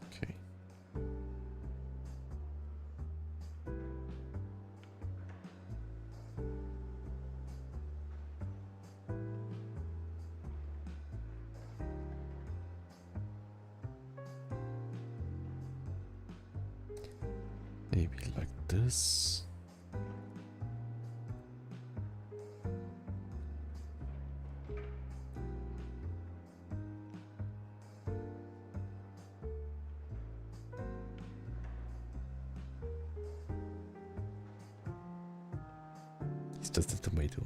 Okay. like this. It's just a tomato.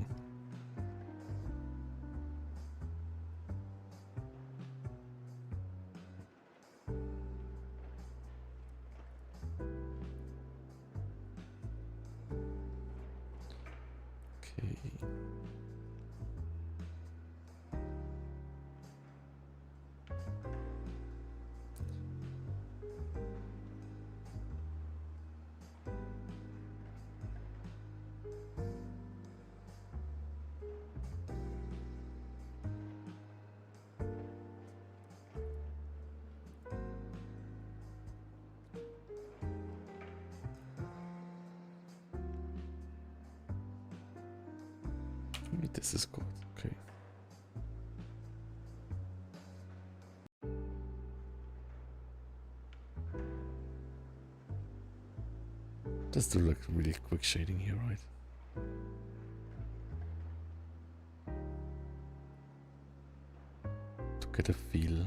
Okay. Maybe this is good. Okay. Just do like really quick shading here, right? To get a feel.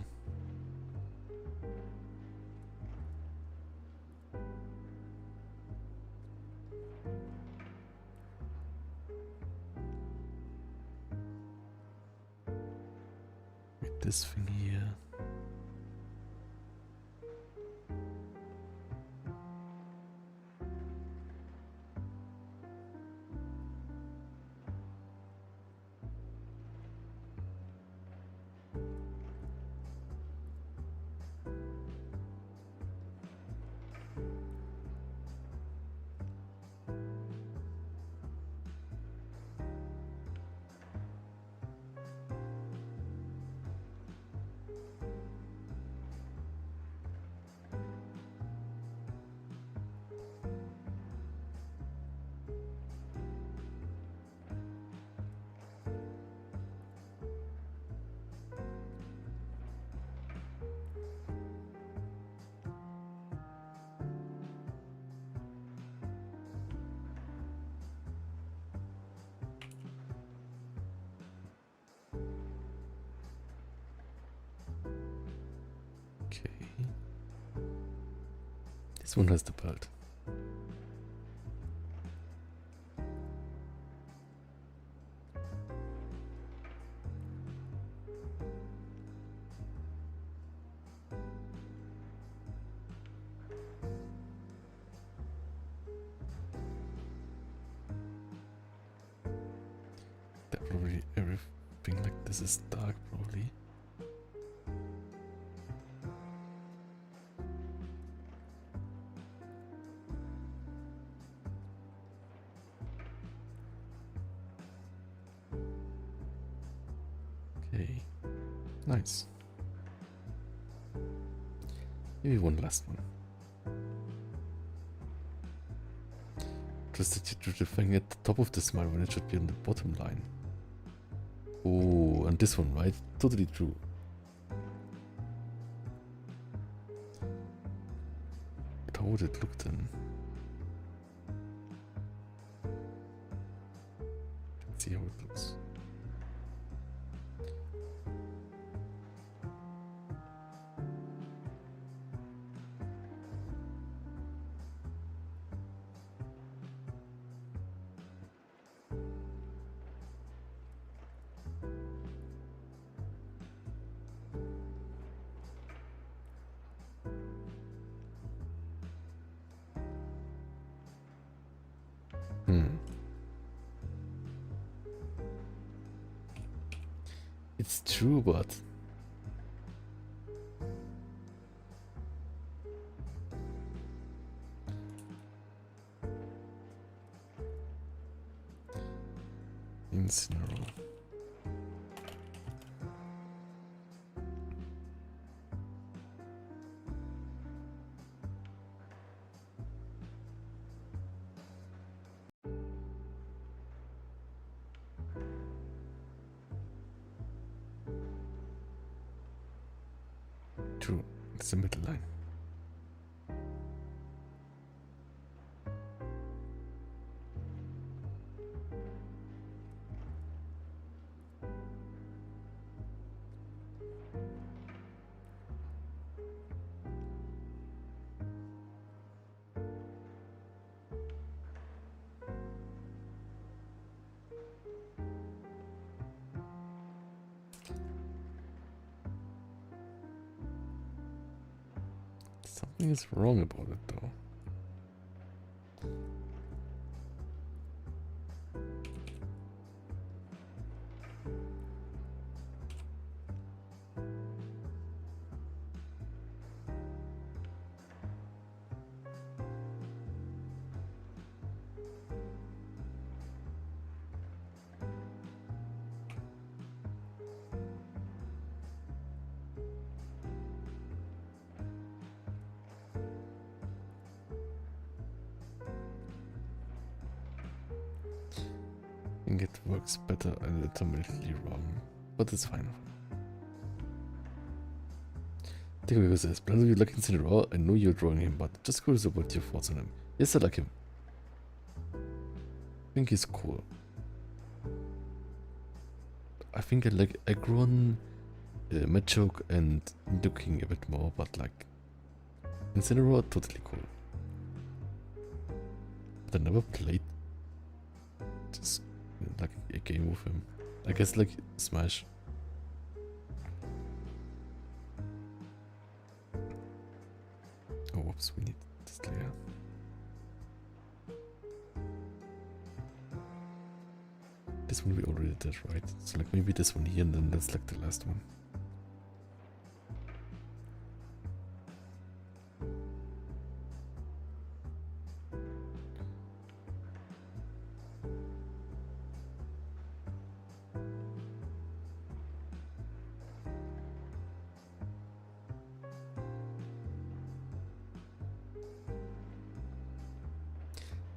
With this thing here. Okay. This one has the belt. That probably everything like this is dark, probably. Okay, nice. Maybe one last one. Just that you do the thing at the top of the smile when it should be on the bottom line. Oh, and this one, right? Totally true. But how would it look then? Let's see how it looks. It's true, but incineral. True, it's the middle line. Something is wrong about it though. I think it works better and ultimately wrong, but it's fine. I think because as Blender you like in raw, I know you're drawing him, but just curious about your thoughts on him. Yes, I like him. I think he's cool. I think I like Agron, Machoke, and Duking a bit more, but like Incineroar, totally cool. But I never played just like a game with him. I guess like Smash. Oh, whoops, we need this layer. This one we already did, right? So like maybe this one here and then that's like the last one.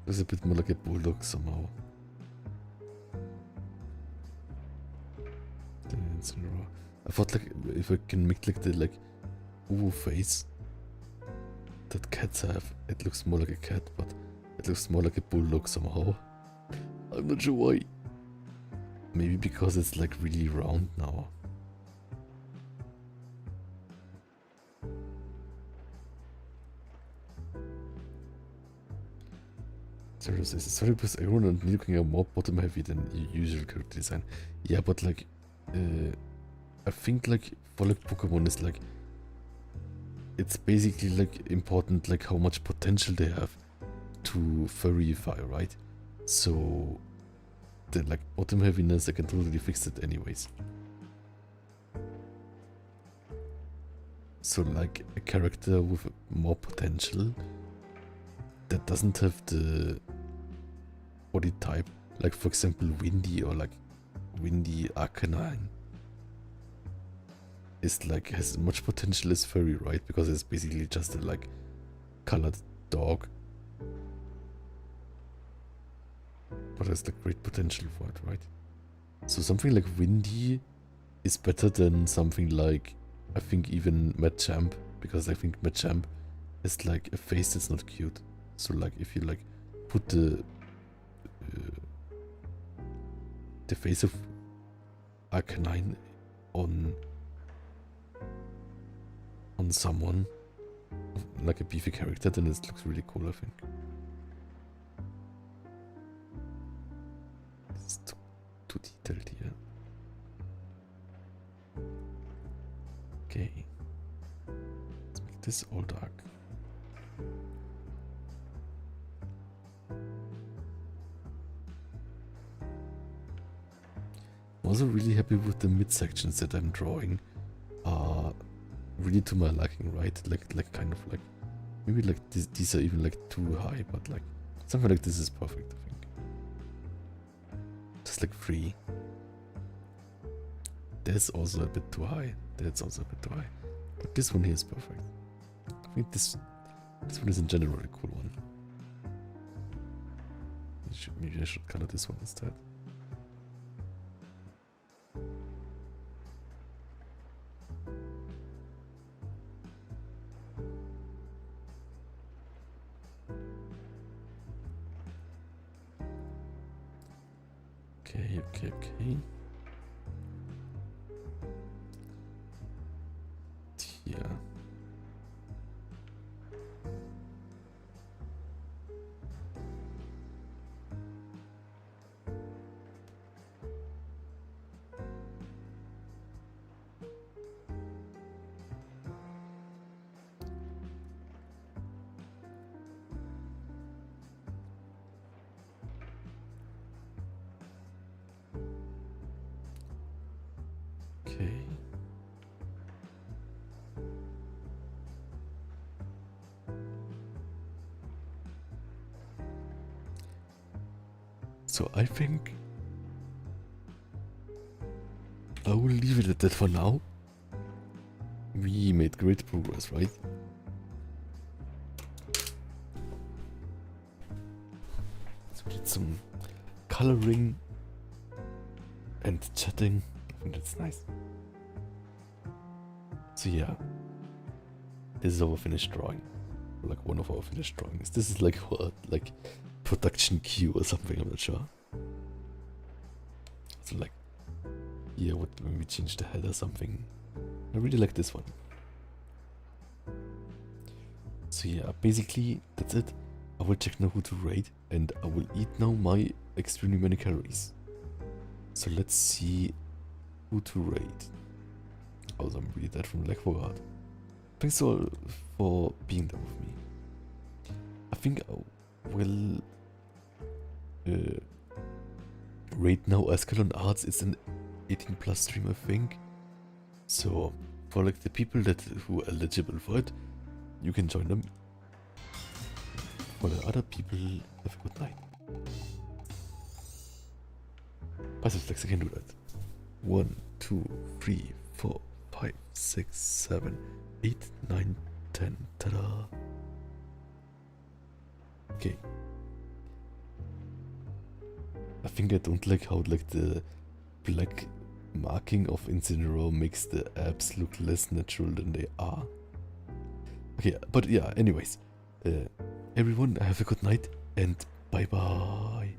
Looks a bit more like a bulldog somehow. I thought like if I can make like the like ooh face that cats have, it looks more like a cat, but it looks more like a bulldog somehow. I'm not sure why. Maybe because it's like really round now. Sorry, because everyone and me looking are more bottom heavy than usual character design. Yeah, but like, I think like for like Pokemon is like, it's basically like important like how much potential they have to furryify, right? So the like bottom heaviness, I can totally fix it anyways. So like a character with more potential that doesn't have the body type, like for example Windy or like Windy Arcanine, is like has as much potential as furry, right? Because it's basically just a like colored dog, but has like great potential for it, right? So something like Windy is better than something like, I think even Machamp, because I think Machamp has like a face that's not cute. So like if you like put the face of Arcanine on someone, like a beefy character, then it looks really cool, I think. It's too detailed here. Okay. Let's make this all dark. I'm also really happy with the mid-sections that I'm drawing. Really to my liking, right? Like kind of like, maybe like these are even like too high, but like something like this is perfect, I think. Just like 3. That's also a bit too high. That's also a bit too high. But this one here is perfect. I think this one is in general a cool one. Maybe I should color this one instead. Okay. Yeah. So I think I will leave it at that for now. We made great progress, right? So we did some coloring and chatting. I think that's nice. So yeah, this is our finished drawing. Like one of our finished drawings. This is like what, like production queue or something, I'm not sure. So like, yeah, what when we change the head or something. I really like this one. So yeah, basically that's it. I will check now who to rate, and I will eat now my extremely many calories. So let's see who to rate. Oh, I'm really dead from lag forgot. Thanks all for being there with me. I think I will rate now Ascalon Arts. It's an 18+ stream, I think. So for like the people who are eligible for it, you can join them. For the other people, have a good night. Passive flex, I can do that. 1, 2, 3, 4, 5, 6, 7, 8, 9, 10. Ta-da! Okay. I think I don't like how like the black marking of Incineroar makes the abs look less natural than they are. Okay, but yeah, anyways. Everyone, have a good night and bye bye.